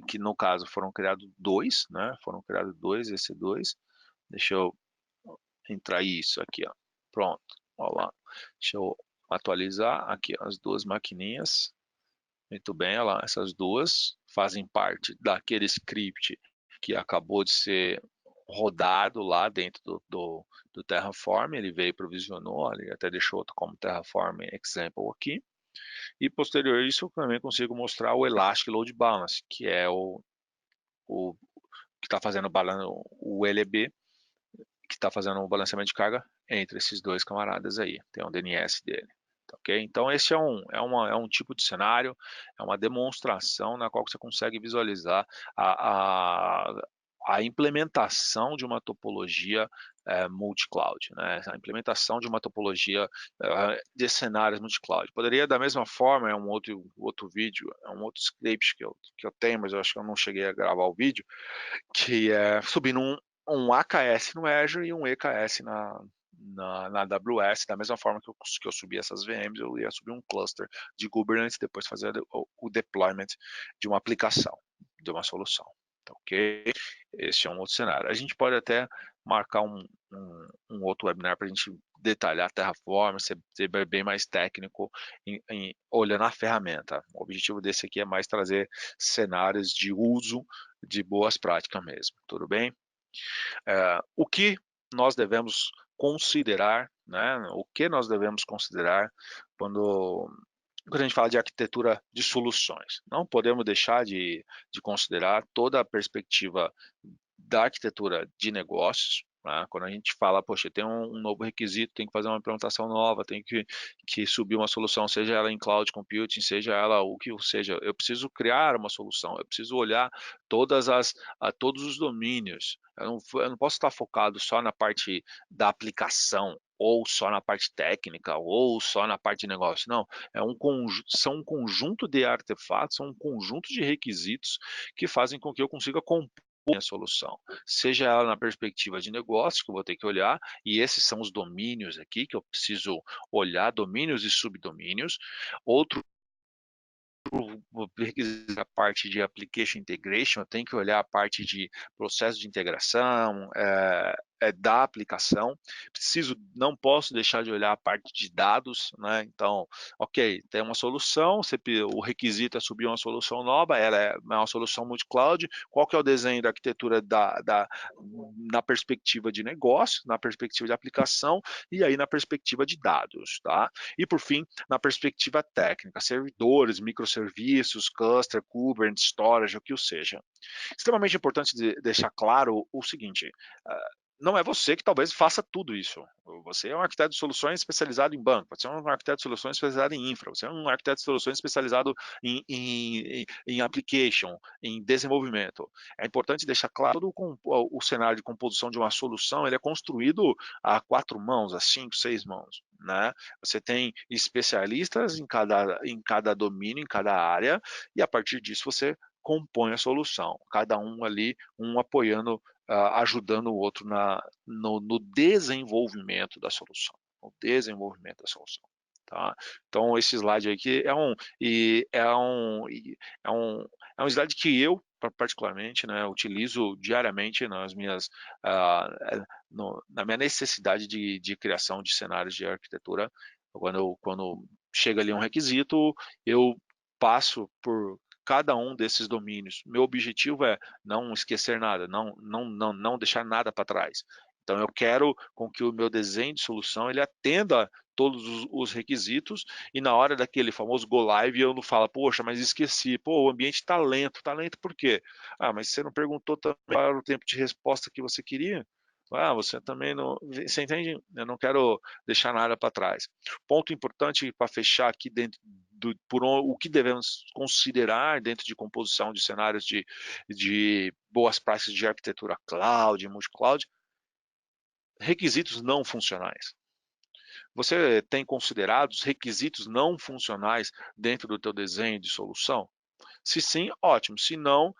[SPEAKER 1] que no caso foram criados dois, né? Foram criados dois EC2. Deixa eu entrar isso aqui, ó. Pronto, olha lá. Deixa eu atualizar aqui as duas maquininhas. Muito bem, olha lá, essas duas fazem parte daquele script que acabou de ser rodado lá dentro do Terraform. Ele veio e provisionou, ele até deixou como Terraform example aqui. E posterior a isso, eu também consigo mostrar o Elastic Load Balance, que é o que está fazendo o LB, que está fazendo o balanceamento de carga entre esses dois camaradas aí. Tem um DNS dele. Tá, ok? Então esse é um tipo de cenário, é uma demonstração na qual você consegue visualizar a, a, a implementação de uma topologia multi-cloud, né? A implementação de uma topologia de cenários multi-cloud. Poderia, da mesma forma, é um outro vídeo, é um outro script que eu tenho, mas eu acho que eu não cheguei a gravar o vídeo, que é subindo um AKS no Azure e um EKS na AWS, da mesma forma que eu subi essas VMs, eu ia subir um cluster de Kubernetes, depois fazer o deployment de uma aplicação, de uma solução. Tá, ok? Esse é um outro cenário. A gente pode até marcar um outro webinar para a gente detalhar a Terraform, ser bem mais técnico, olhando a ferramenta. O objetivo desse aqui é mais trazer cenários de uso de boas práticas mesmo, tudo bem? O que nós devemos considerar, né? O que nós devemos considerar quando a gente fala de arquitetura de soluções? Não podemos deixar de considerar toda a perspectiva da arquitetura de negócios, né? Quando a gente fala, poxa, tem um novo requisito, tem que fazer uma implementação nova, tem que subir uma solução, seja ela em cloud computing, seja ela o que seja, eu preciso criar uma solução, eu preciso olhar todos os domínios. Eu não posso estar focado só na parte da aplicação, ou só na parte técnica, ou só na parte de negócio. Não, são um conjunto de artefatos, são um conjunto de requisitos que fazem com que eu consiga compor a solução, seja ela na perspectiva de negócio, que eu vou ter que olhar, e esses são os domínios aqui que eu preciso olhar, domínios e subdomínios. Outro requisito a parte de application integration, eu tenho que olhar a parte de processo de integração, da aplicação. Não posso deixar de olhar a parte de dados, né? Então, ok, tem uma solução, o requisito é subir uma solução nova, ela é uma solução multi-cloud. Qual que é o desenho da arquitetura na perspectiva de negócio, na perspectiva de aplicação e aí na perspectiva de dados, tá? E por fim, na perspectiva técnica, servidores, microserviços, cluster, Kubernetes, storage, o que seja. Extremamente importante deixar claro o seguinte, não é você que talvez faça tudo isso. Você é um arquiteto de soluções especializado em banco, você é um arquiteto de soluções especializado em infra, você é um arquiteto de soluções especializado em application, em desenvolvimento. É importante deixar claro todo o cenário de composição de uma solução, ele é construído a 4 mãos, a 5, 6 mãos. Né? Você tem especialistas em cada domínio, em cada área, e a partir disso você compõe a solução, cada um ali, um apoiando, ajudando o outro no desenvolvimento da solução, no desenvolvimento da solução. Tá? Então esse slide aqui é um slide que eu particularmente, né, utilizo diariamente nas minhas, na minha necessidade de criação de cenários de arquitetura. Quando chega ali um requisito, eu passo por cada um desses domínios. Meu objetivo é não esquecer nada, não deixar nada para trás. Então eu quero com que o meu desenho de solução ele atenda todos os requisitos e na hora daquele famoso go live eu não falo, poxa, mas esqueci, pô, o ambiente está lento por quê? Ah, mas você não perguntou também qual era o tempo de resposta que você queria? Ah, você também não. Você entende? Eu não quero deixar nada para trás. Ponto importante para fechar aqui dentro o que devemos considerar dentro de composição de cenários de boas práticas de arquitetura cloud, multi-cloud, requisitos não funcionais. Você tem considerado os requisitos não funcionais dentro do teu desenho de solução? Se sim, ótimo. Se não,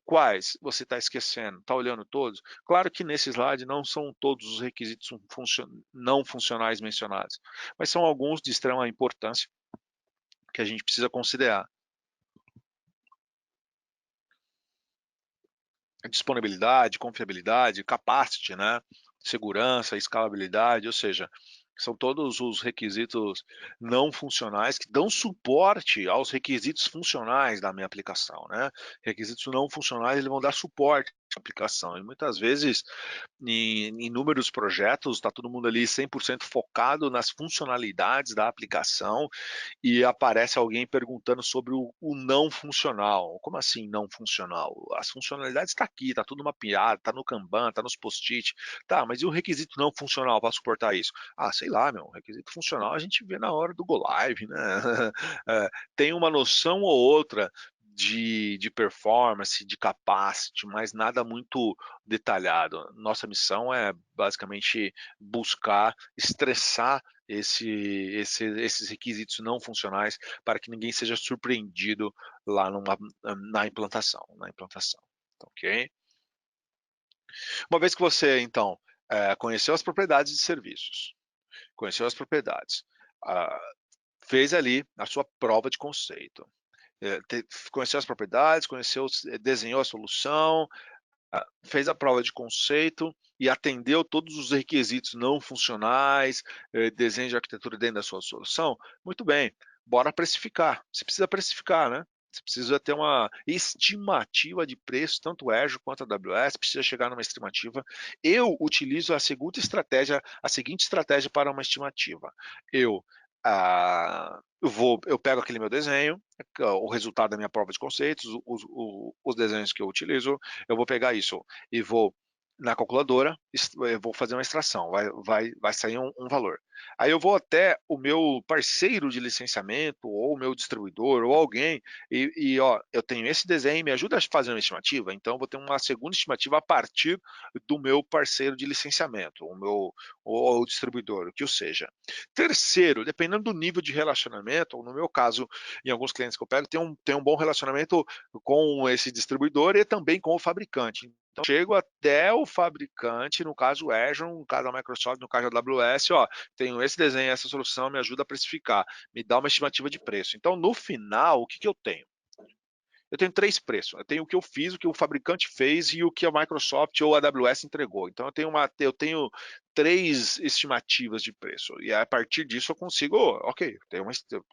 [SPEAKER 1] quais você está esquecendo? Está olhando todos? Claro que nesse slide não são todos os requisitos não funcionais mencionados, mas são alguns de extrema importância que a gente precisa considerar. Disponibilidade, confiabilidade, capacity, né? Segurança, escalabilidade, ou seja, são todos os requisitos não funcionais que dão suporte aos requisitos funcionais da minha aplicação, né? Requisitos não funcionais, eles vão dar suporte à aplicação. E muitas vezes, em inúmeros projetos, está todo mundo ali 100% focado nas funcionalidades da aplicação e aparece alguém perguntando sobre o não funcional. Como assim não funcional? As funcionalidades está aqui, está tudo mapeado, está no Kanban, está nos post-it. Tá, mas e o requisito não funcional para suportar isso? Ah, sei lá, meu, requisito funcional a gente vê na hora do go live, né? Tem uma noção ou outra de performance, de capacity, mas nada muito detalhado. Nossa missão é basicamente buscar estressar esses requisitos não funcionais para que ninguém seja surpreendido lá na implantação, ok? Uma vez que você, então, conheceu as propriedades de serviços, conheceu as propriedades, ah, fez ali a sua prova de conceito, conheceu as propriedades, desenhou a solução, fez a prova de conceito e atendeu todos os requisitos não funcionais, desenho de arquitetura dentro da sua solução, muito bem, bora precificar. Você precisa precificar, né? Você precisa ter uma estimativa de preço, tanto Azure quanto a AWS, precisa chegar numa estimativa. Eu utilizo a seguinte estratégia para uma estimativa. Eu pego aquele meu desenho, o resultado da minha prova de conceitos, os desenhos que eu utilizo, eu vou pegar isso e vou na calculadora, eu vou fazer uma extração, vai sair um valor. Aí eu vou até o meu parceiro de licenciamento, ou o meu distribuidor, ou alguém, ó, eu tenho esse desenho, me ajuda a fazer uma estimativa, então eu vou ter uma segunda estimativa a partir do meu parceiro de licenciamento, ou o distribuidor, o que seja. Terceiro, dependendo do nível de relacionamento, ou no meu caso, em alguns clientes que eu pego, tem um bom relacionamento com esse distribuidor e também com o fabricante. Então, chego até o fabricante, no caso o Azure, no caso a Microsoft, no caso a AWS, ó, tenho esse desenho, essa solução, me ajuda a precificar, me dá uma estimativa de preço. Então, no final, o que eu tenho? Eu tenho três preços. Eu tenho o que eu fiz, o que o fabricante fez e o que a Microsoft ou a AWS entregou. Então eu tenho três estimativas de preço. E a partir disso eu consigo, ok, tenho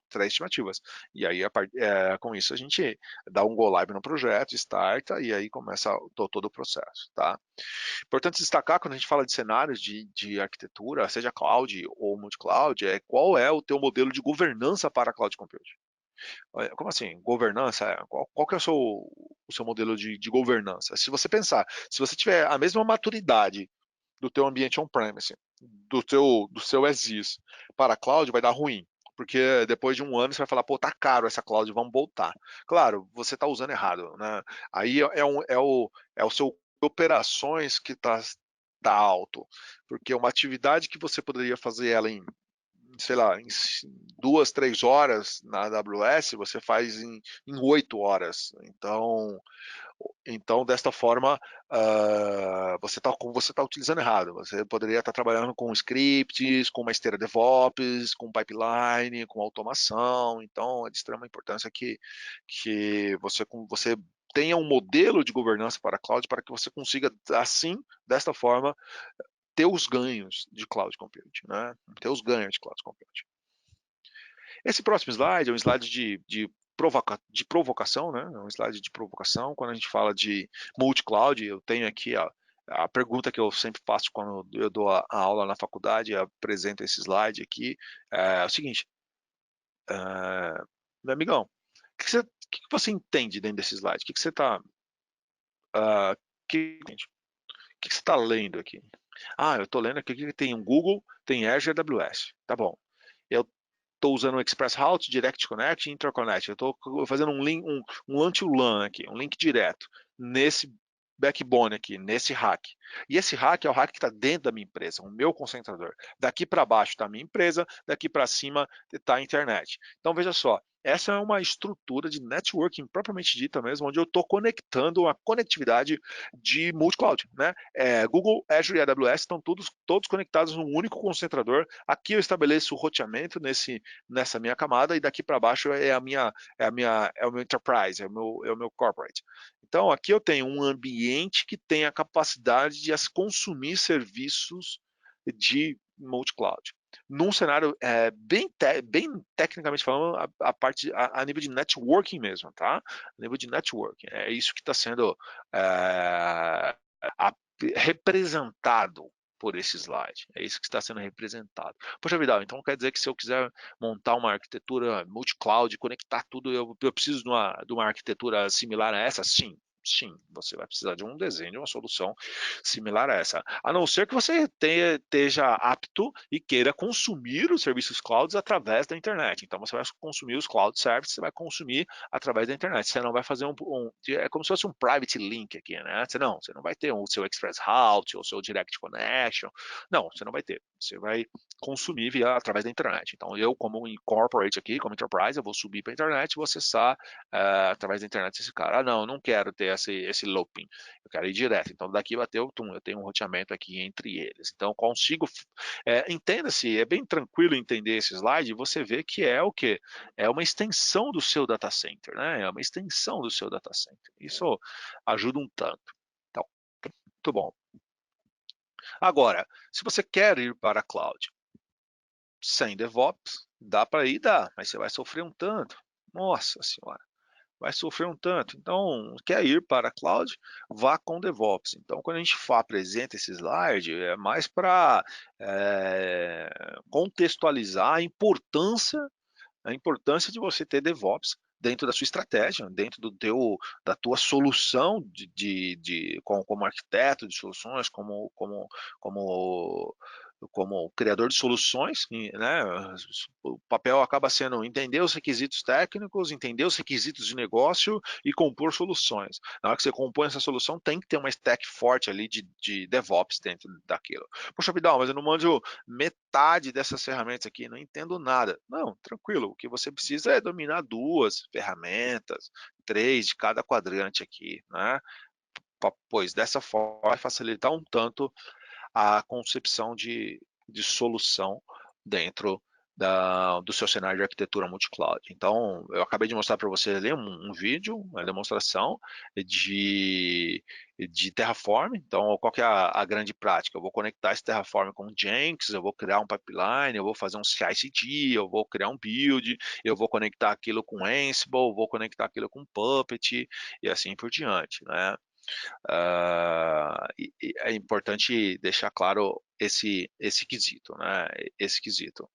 [SPEAKER 1] três estimativas. E aí com isso a gente dá um go live no projeto, starta e aí começa todo o processo, tá? Importante destacar quando a gente fala de cenários de arquitetura, seja cloud ou multi-cloud, qual é o teu modelo de governança para a cloud computing. Como assim? Governança? Qual que é o seu modelo de governança? Se você pensar, se você tiver a mesma maturidade do teu ambiente on-premise, do seu as is para a cloud, vai dar ruim. Porque depois de um ano você vai falar, pô, tá caro essa cloud, vamos voltar. Claro, você está usando errado, né? Aí é o seu operações que tá alto. Porque uma atividade que você poderia fazer ela em sei lá, em 2, 3 horas na AWS, você faz em 8 horas. Então, desta forma, você tá utilizando errado. Você poderia estar trabalhando com scripts, com uma esteira DevOps, com pipeline, com automação. Então, é de extrema importância que você tenha um modelo de governança para cloud para que você consiga, assim, desta forma, ter os ganhos de cloud computing, né? Ter os ganhos de cloud computing. Esse próximo slide é um slide de provocação, né? É um slide de provocação. Quando a gente fala de multi-cloud, eu tenho aqui a pergunta que eu sempre faço quando eu dou a aula na faculdade, eu apresento esse slide aqui, é o seguinte, meu amigão, que você entende dentro desse slide? O que você está que você está lendo aqui? Ah, eu estou lendo aqui que tem um Google, tem Azure e AWS. Tá bom. Eu estou usando o Express Route, Direct Connect e Interconnect. Eu estou fazendo um link, um LAN to LAN aqui, um link direto nesse backbone aqui, nesse rack. E esse rack é o rack que está dentro da minha empresa, o meu concentrador. Daqui para baixo está a minha empresa, daqui para cima está a internet. Então veja só, essa é uma estrutura de networking propriamente dita mesmo, onde eu estou conectando a conectividade de multi-cloud, né? Google, Azure e AWS estão todos conectados num único concentrador. Aqui eu estabeleço o roteamento nessa minha camada e daqui para baixo é o meu enterprise, é o meu corporate. Então aqui eu tenho um ambiente que tem a capacidade de consumir serviços de multi-cloud. Num cenário bem tecnicamente falando, a nível de networking mesmo, tá? A nível de networking. É isso que está sendo representado por esse slide. É isso que está sendo representado. Poxa, Vidal, então quer dizer que se eu quiser montar uma arquitetura multi-cloud, conectar tudo, eu preciso de uma arquitetura similar a essa? Sim. Sim, você vai precisar de um desenho, de uma solução similar a essa. A não ser que você esteja apto e queira consumir os serviços clouds através da internet. Então você vai consumir os cloud services, você vai consumir através da internet. Você não vai fazer é como se fosse um private link aqui, né? Você não vai ter o seu Express Route, ou o seu Direct Connection. Não, você não vai ter. Você vai consumir através da internet. Então eu, como corporate aqui, como enterprise, eu vou subir para a internet e vou acessar através da internet esse cara. Ah, não quero ter esse looping. Eu quero ir direto. Então daqui bateu, eu tenho um roteamento aqui entre eles. Então consigo, entenda-se, é bem tranquilo entender esse slide. Você vê que é o quê? É uma extensão do seu data center, né? É uma extensão do seu data center. Isso ajuda um tanto. Então, muito bom. Agora, se você quer ir para a cloud sem DevOps, dá para ir, dá, mas você vai sofrer um tanto. Nossa senhora, vai sofrer um tanto. Então, quer ir para a cloud, vá com DevOps. Então, quando a gente apresenta esse slide, é mais para contextualizar a importância de você ter DevOps dentro da sua estratégia, dentro da tua solução como arquiteto de soluções, como criador de soluções, né? O papel acaba sendo entender os requisitos técnicos, entender os requisitos de negócio e compor soluções. Na hora que você compõe essa solução, tem que ter uma stack forte ali de DevOps dentro daquilo. Poxa, Vidal, mas eu não manjo metade dessas ferramentas aqui, não entendo nada. Não, tranquilo, o que você precisa é dominar 2 ferramentas, 3 de cada quadrante aqui, né? Pois dessa forma vai facilitar um tanto a concepção de solução dentro do seu cenário de arquitetura multi-cloud. Então, eu acabei de mostrar para você ali um vídeo, uma demonstração de Terraform. Então, qual que é a grande prática? Eu vou conectar esse Terraform com Jenkins, eu vou criar um pipeline, eu vou fazer um CI/CD, eu vou criar um build, eu vou conectar aquilo com Ansible, eu vou conectar aquilo com Puppet e assim por diante, né? E é importante deixar claro esse quesito, né? Esse quesito.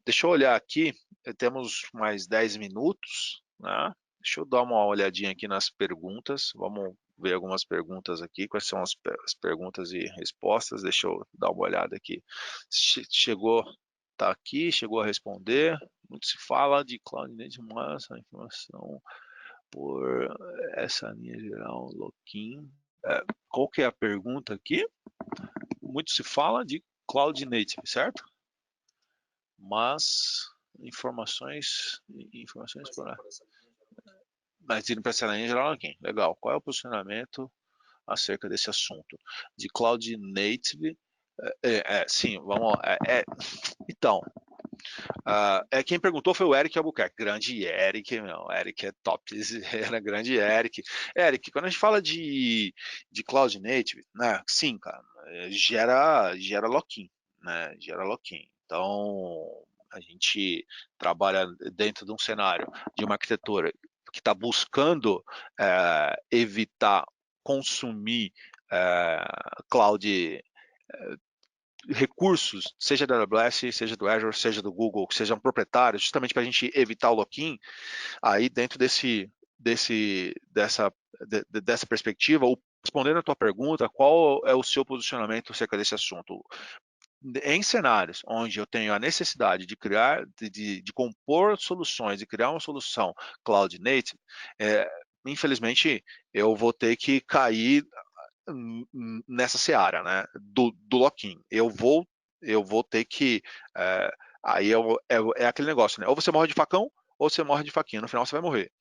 [SPEAKER 1] Deixa eu olhar aqui, temos mais 10 minutos, né? Deixa eu dar uma olhadinha aqui nas perguntas, vamos ver algumas perguntas aqui, quais são as perguntas e respostas, deixa eu dar uma olhada aqui. Chegou, tá aqui, chegou a responder, muito se fala de Cloud Native, mas a informação por essa linha geral, Loquim. Qual que é a pergunta aqui? Muito se fala de Cloud Native, certo? Mas informações por... Mas indo para essa linha geral aqui. Legal. Qual é o posicionamento acerca desse assunto? De Cloud Native? Sim, vamos lá. Então, Quem perguntou foi o Eric Albuquerque, grande Eric, meu, Eric é top, era grande Eric. Eric, quando a gente fala de Cloud Native, né, sim, cara, gera lock-in, né, gera lock-in. Então, a gente trabalha dentro de um cenário de uma arquitetura que está buscando evitar consumir cloud recursos, seja da AWS, seja do Azure, seja do Google, que sejam proprietários, justamente para a gente evitar o lock-in, aí dentro dessa perspectiva, respondendo a tua pergunta, qual é o seu posicionamento acerca desse assunto? Em cenários onde eu tenho a necessidade de criar, de compor soluções e criar uma solução cloud native, infelizmente eu vou ter que cair nessa seara, né, do lock-in. Eu vou ter que, aí é aquele negócio, né, ou você morre de facão, ou você morre de faquinha, no final você vai morrer.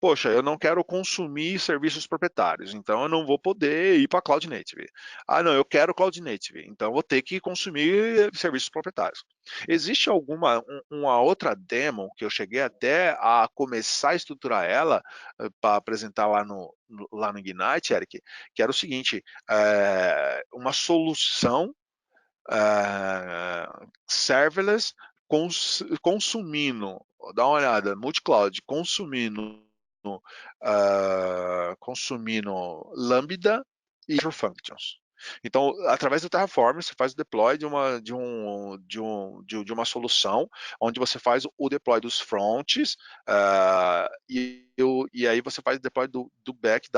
[SPEAKER 1] Poxa, eu não quero consumir serviços proprietários, então eu não vou poder ir para Cloud Native. Ah, não, eu quero Cloud Native, então eu vou ter que consumir serviços proprietários. Existe uma outra demo que eu cheguei até a começar a estruturar ela para apresentar lá no Ignite, Eric, que era o seguinte, uma solução serverless consumindo, dá uma olhada, multi-cloud consumindo Lambda e Azure Functions. Então, através do Terraform, você faz o deploy de uma solução, onde você faz o deploy dos fronts, e aí você faz o deploy do back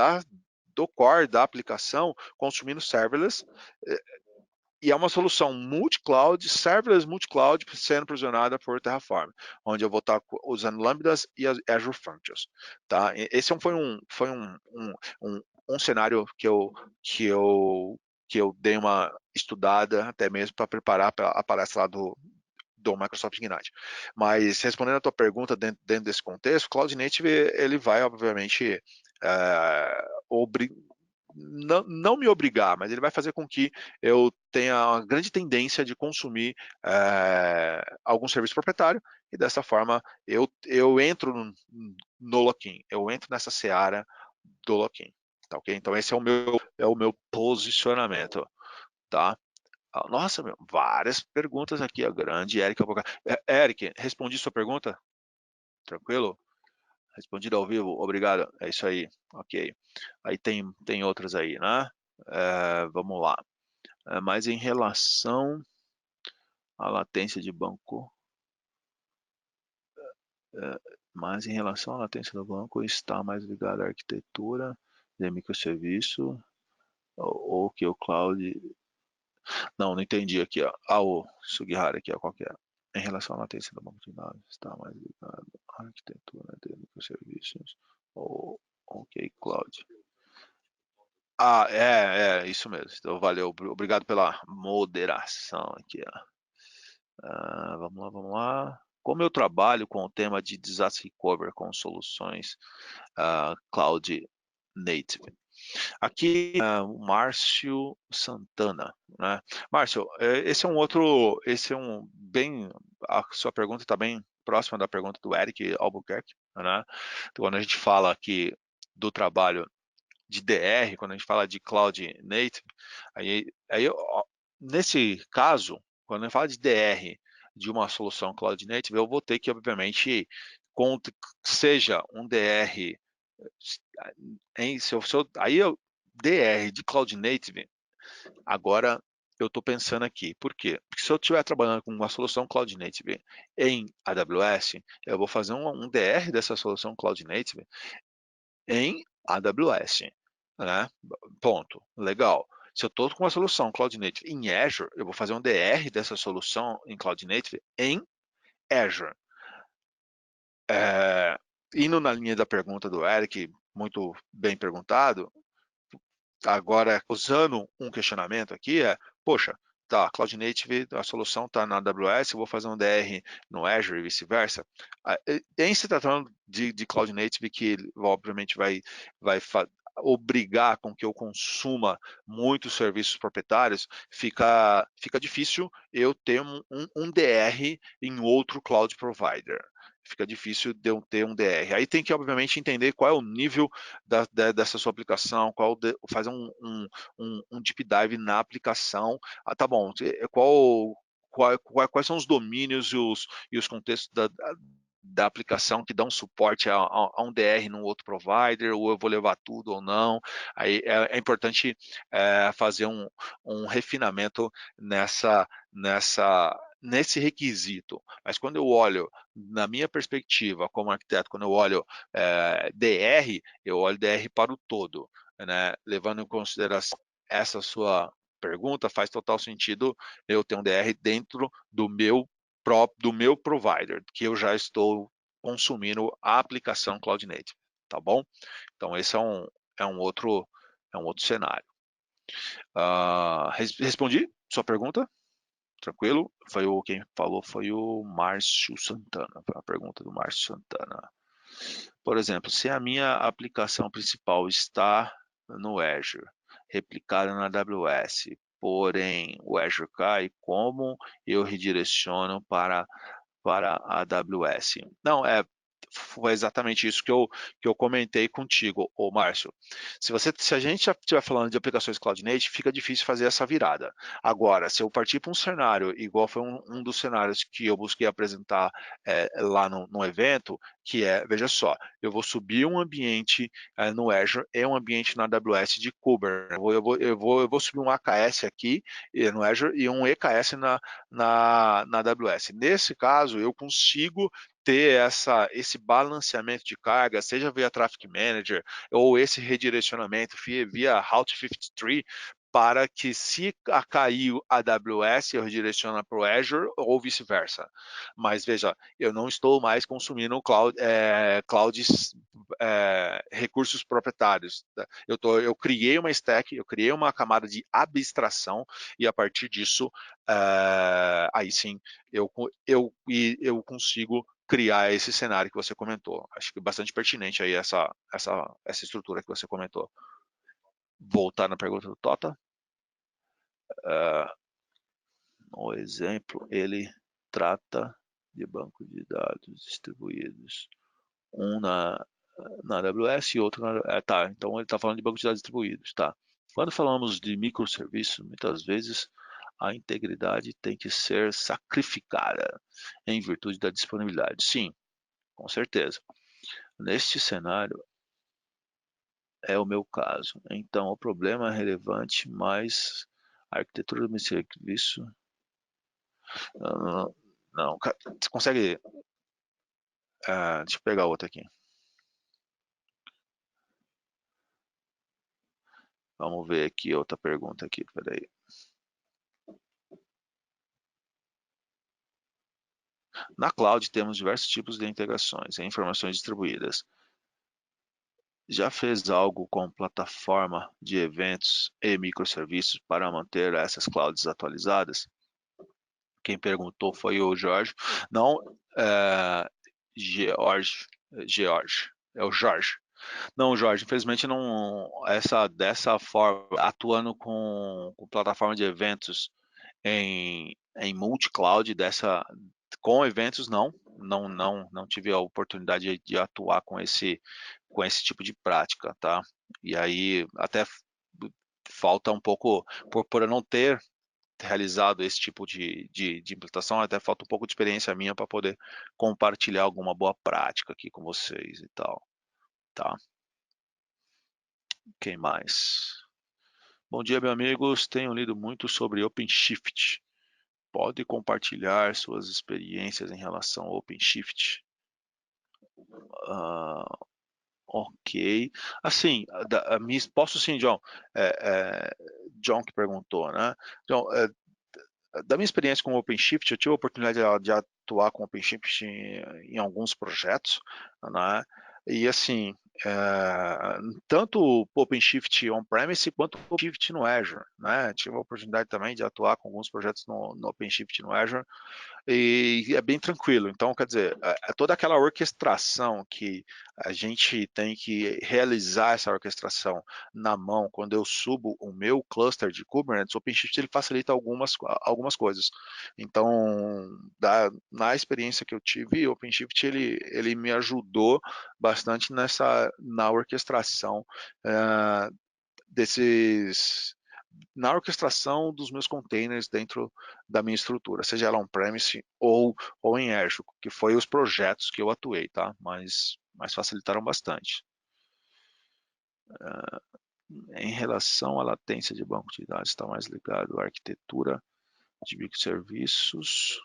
[SPEAKER 1] do core da aplicação, consumindo serverless, e é uma solução multi-cloud, serverless multi-cloud, sendo provisionada por Terraform, onde eu vou estar usando Lambdas e Azure Functions. Tá? Esse foi um cenário que eu dei uma estudada, até mesmo para preparar a palestra lá do Microsoft Ignite. Mas respondendo a tua pergunta dentro desse contexto, Cloud Native ele vai obviamente não me obrigar, mas ele vai fazer com que eu tenha uma grande tendência de consumir algum serviço proprietário, e dessa forma eu entro no lock-in, eu entro nessa seara do lock-in, tá ok? Então esse é o meu posicionamento, tá? Nossa, meu, várias perguntas aqui, a grande Eric. Eric, respondi sua pergunta? Tranquilo? Respondido ao vivo, obrigado. É isso aí, ok. Aí tem outras aí, né? Vamos lá. Mas em relação à latência de banco, mas em relação à latência do banco, está mais ligado à arquitetura de microserviço ou que o cloud. Não entendi aqui, ó. O Sugihara aqui, ó, qual que é? Em relação à latência do banco de dados, está mais ligado à arquitetura de microserviços ou ok cloud. Isso mesmo. Então, valeu. Obrigado pela moderação aqui, ó. Vamos lá. Como eu trabalho com o tema de disaster recovery com soluções cloud native? Aqui, o Márcio Santana, né? Márcio, a sua pergunta está bem próxima da pergunta do Eric Albuquerque, né? Então, quando a gente fala aqui do trabalho de DR, quando a gente fala de Cloud Native, nesse caso, quando a gente fala de DR de uma solução Cloud Native, eu vou ter que, obviamente, seja um DR, DR de Cloud Native, agora eu estou pensando aqui, por quê? Porque se eu estiver trabalhando com uma solução Cloud Native em AWS, eu vou fazer um DR dessa solução Cloud Native em AWS, né? Ponto. Legal. Se eu estou com uma solução Cloud Native em Azure, eu vou fazer um DR dessa solução em Cloud Native em Azure. Indo na linha da pergunta do Eric, muito bem perguntado, agora usando um questionamento aqui poxa, tá, Cloud Native, a solução está na AWS, eu vou fazer um DR no Azure e vice-versa. Em se tratando de Cloud Native, que obviamente vai obrigar com que eu consuma muitos serviços proprietários, fica difícil eu ter um DR em outro cloud provider. Fica difícil de eu ter um DR. Aí tem que, obviamente, entender qual é o nível dessa sua aplicação, fazer um deep dive na aplicação. Ah, tá bom, quais são os domínios e os contextos da aplicação que dão suporte a um DR num outro provider, ou eu vou levar tudo ou não. Aí é importante fazer um refinamento nesse requisito. Mas quando eu olho, na minha perspectiva como arquiteto, quando eu olho DR, eu olho DR para o todo, né? Levando em consideração essa sua pergunta, faz total sentido eu ter um DR dentro do meu provider, que eu já estou consumindo a aplicação Cloud Native, tá bom? Então esse é um outro cenário. Respondi sua pergunta? Tranquilo? Quem falou foi o Márcio Santana, foi a pergunta do Márcio Santana. Por exemplo, se a minha aplicação principal está no Azure, replicada na AWS, porém o Azure cai, como eu redireciono para a AWS? Não, foi exatamente isso que eu comentei contigo, ô Márcio. Se a gente já estiver falando de aplicações Cloud Native, fica difícil fazer essa virada. Agora, se eu partir para um cenário, igual foi um dos cenários que eu busquei apresentar lá no evento, que veja só, eu vou subir um ambiente no Azure e um ambiente na AWS de Kubernetes. Eu vou subir um AKS aqui no Azure e um EKS na AWS. Nesse caso, eu consigo ter esse balanceamento de carga, seja via Traffic Manager ou esse redirecionamento via Route 53, para que se cair a AWS, eu redireciono para o Azure ou vice-versa. Mas veja, eu não estou mais consumindo clouds, recursos proprietários. Eu criei uma stack, eu criei uma camada de abstração e a partir disso, aí sim, eu consigo criar esse cenário que você comentou. Acho que é bastante pertinente aí essa estrutura que você comentou. Voltar na pergunta do Tota. O exemplo, ele trata de banco de dados distribuídos. Um na AWS e outro tá, então ele está falando de banco de dados distribuídos, tá. Quando falamos de microserviços, muitas vezes a integridade tem que ser sacrificada em virtude da disponibilidade. Sim, com certeza. Neste cenário, é o meu caso. Então, o problema é relevante, mas a arquitetura do serviço. Não, não, você consegue. Deixa eu pegar outra aqui. Vamos ver aqui outra pergunta aqui. Peraí. Na cloud temos diversos tipos de integrações e informações distribuídas. Já fez algo com plataforma de eventos e microserviços para manter essas clouds atualizadas? Quem perguntou foi o Jorge. Não, George. É o Jorge. Não, Jorge, infelizmente não. Dessa forma, atuando com plataforma de eventos em multi-cloud, com eventos, não tive a oportunidade de atuar com esse tipo de prática, tá? E aí até falta um pouco, por eu não ter realizado esse tipo de implantação, até falta um pouco de experiência minha para poder compartilhar alguma boa prática aqui com vocês e tal, tá? Quem mais? Bom dia, meus amigos. Tenho lido muito sobre OpenShift. Pode compartilhar suas experiências em relação ao OpenShift? Ah, ok. Assim, posso sim, John. John que perguntou, né? John, da minha experiência com o OpenShift, eu tive a oportunidade de atuar com o OpenShift em alguns projetos, né? E assim, tanto o OpenShift on-premise quanto o OpenShift no Azure, né? Tive a oportunidade também de atuar com alguns projetos no OpenShift no Azure e é bem tranquilo. Então, quer dizer, toda aquela orquestração que a gente tem que realizar essa orquestração na mão, quando eu subo o meu cluster de Kubernetes, o OpenShift ele facilita algumas coisas. Então, na experiência que eu tive, o OpenShift ele me ajudou bastante na orquestração desses na orquestração dos meus containers dentro da minha estrutura, seja ela on-premise ou em Azure, que foi os projetos que eu atuei, tá? Mas facilitaram bastante. Em relação à latência de banco de dados, está mais ligado à arquitetura de microserviços.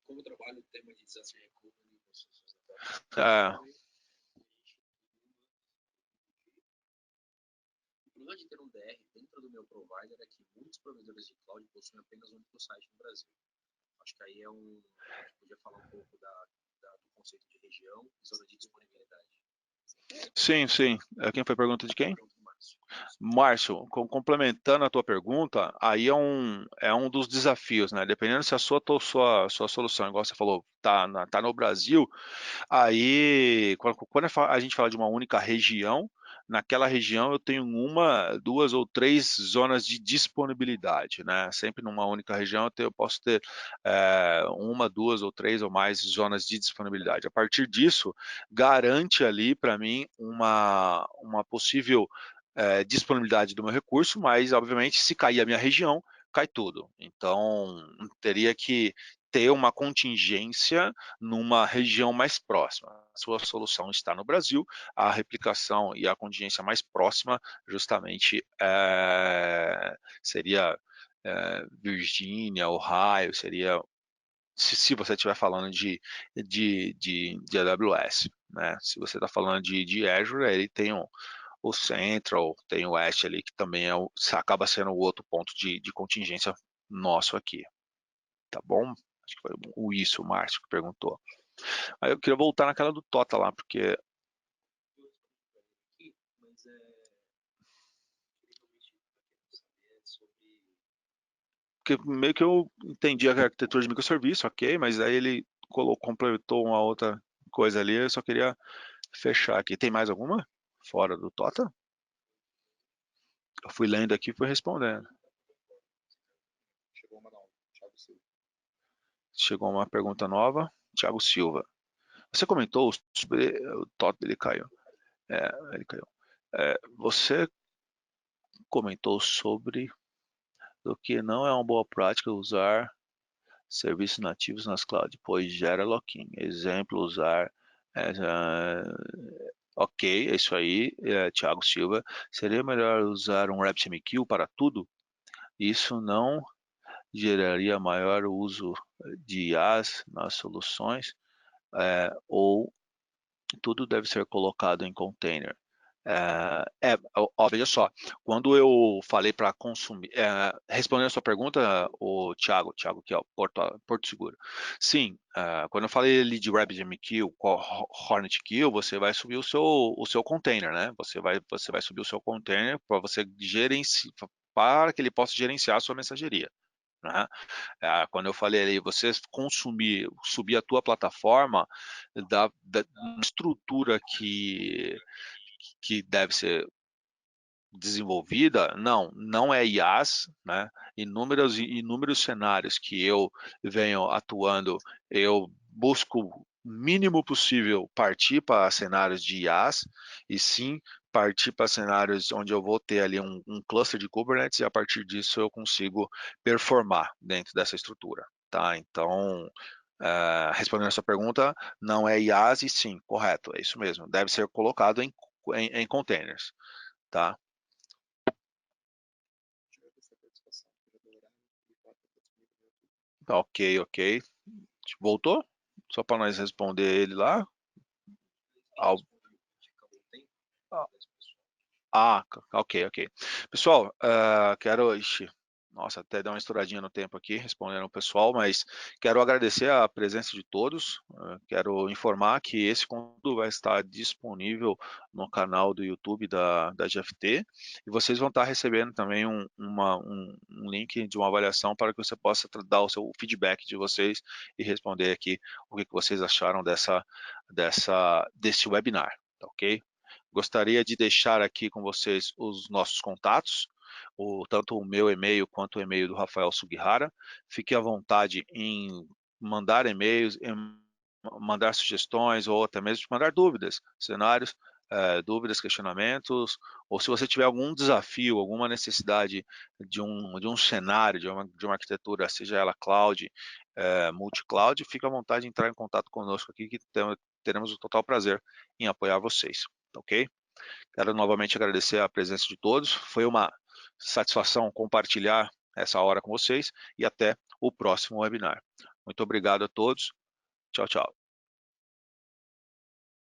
[SPEAKER 2] Como trabalho o tema de disaster recovery com soluções o problema de ter um DR dentro do meu provider é que muitos provedores de cloud possuem apenas um microsite no Brasil. Acho que aí a gente podia falar um pouco do conceito de região e zona de disponibilidade.
[SPEAKER 1] Sim, sim. Quem foi a pergunta de quem? Márcio, complementando a tua pergunta, aí é um dos desafios, né? Dependendo se a sua solução, igual você falou, tá no Brasil, aí quando a gente fala de uma única região, naquela região eu tenho uma, duas ou três zonas de disponibilidade, né? Sempre numa única região eu posso ter uma, duas ou três ou mais zonas de disponibilidade. A partir disso, garante ali para mim uma possível disponibilidade do meu recurso, mas obviamente se cair a minha região, cai tudo. Então teria que ter uma contingência numa região mais próxima. A sua solução está no Brasil, a replicação e a contingência mais próxima justamente seria Virgínia, Ohio, seria se você estiver falando de AWS, né? Se você está falando de Azure, ele tem o Central, tem o West ali, que também acaba sendo o outro ponto de contingência nosso aqui. Tá bom? Acho que foi o Márcio, que perguntou. Aí eu queria voltar naquela do Tota lá, porque meio que eu entendi a arquitetura de microserviço, ok, mas aí ele completou uma outra coisa ali, eu só queria fechar aqui. Tem mais alguma? Fora do Tota? Eu fui lendo aqui e fui respondendo. Chegou uma pergunta nova. Thiago Silva. Você comentou sobre o Tota, ele caiu. Ele caiu. Você comentou sobre o que não é uma boa prática usar serviços nativos nas clouds, pois gera lock-in. Exemplo, usar ok, é isso aí, Thiago Silva. Seria melhor usar um RabbitMQ para tudo? Isso não geraria maior uso de IaaS nas soluções? Ou tudo deve ser colocado em container? Veja só, quando eu falei para consumir, respondendo a sua pergunta, o Thiago que é o Porto Seguro. Sim, quando eu falei ali de RabbitMQ, HornetQ, você vai subir o seu container, né? Você vai subir o seu container para você gerenciar, para que ele possa gerenciar a sua mensageria. Né? Quando eu falei ali, você subir a tua plataforma da estrutura que deve ser desenvolvida, não é IaaS, né? Inúmeros cenários que eu venho atuando, eu busco o mínimo possível partir para cenários de IaaS e sim partir para cenários onde eu vou ter ali um cluster de Kubernetes e a partir disso eu consigo performar dentro dessa estrutura, tá? Então, respondendo a sua pergunta, não é IaaS e sim, correto, é isso mesmo, deve ser colocado em containers, tá? Ok, ok. Voltou? Só para nós responder ele lá. Ao- ok, ok. Pessoal, quero. Ixi, Nossa, até deu uma estouradinha no tempo aqui, respondendo o pessoal, mas quero agradecer a presença de todos. Quero informar que esse conteúdo vai estar disponível no canal do YouTube da GFT e vocês vão estar recebendo também um link de uma avaliação para que você possa dar o seu feedback de vocês e responder aqui o que vocês acharam desse webinar, tá ok? Gostaria de deixar aqui com vocês os nossos contatos, tanto o meu e-mail quanto o e-mail do Rafael Sugihara. Fique à vontade em mandar e-mails, em mandar sugestões ou até mesmo mandar dúvidas, cenários, dúvidas, questionamentos, ou se você tiver algum desafio, alguma necessidade de um cenário, de uma arquitetura, seja ela cloud, multi-cloud, fique à vontade de entrar em contato conosco aqui, que teremos o total prazer em apoiar vocês, tá ok? Quero novamente agradecer a presença de todos. Foi uma satisfação compartilhar essa hora com vocês e até o próximo webinar. Muito obrigado a todos. Tchau, tchau.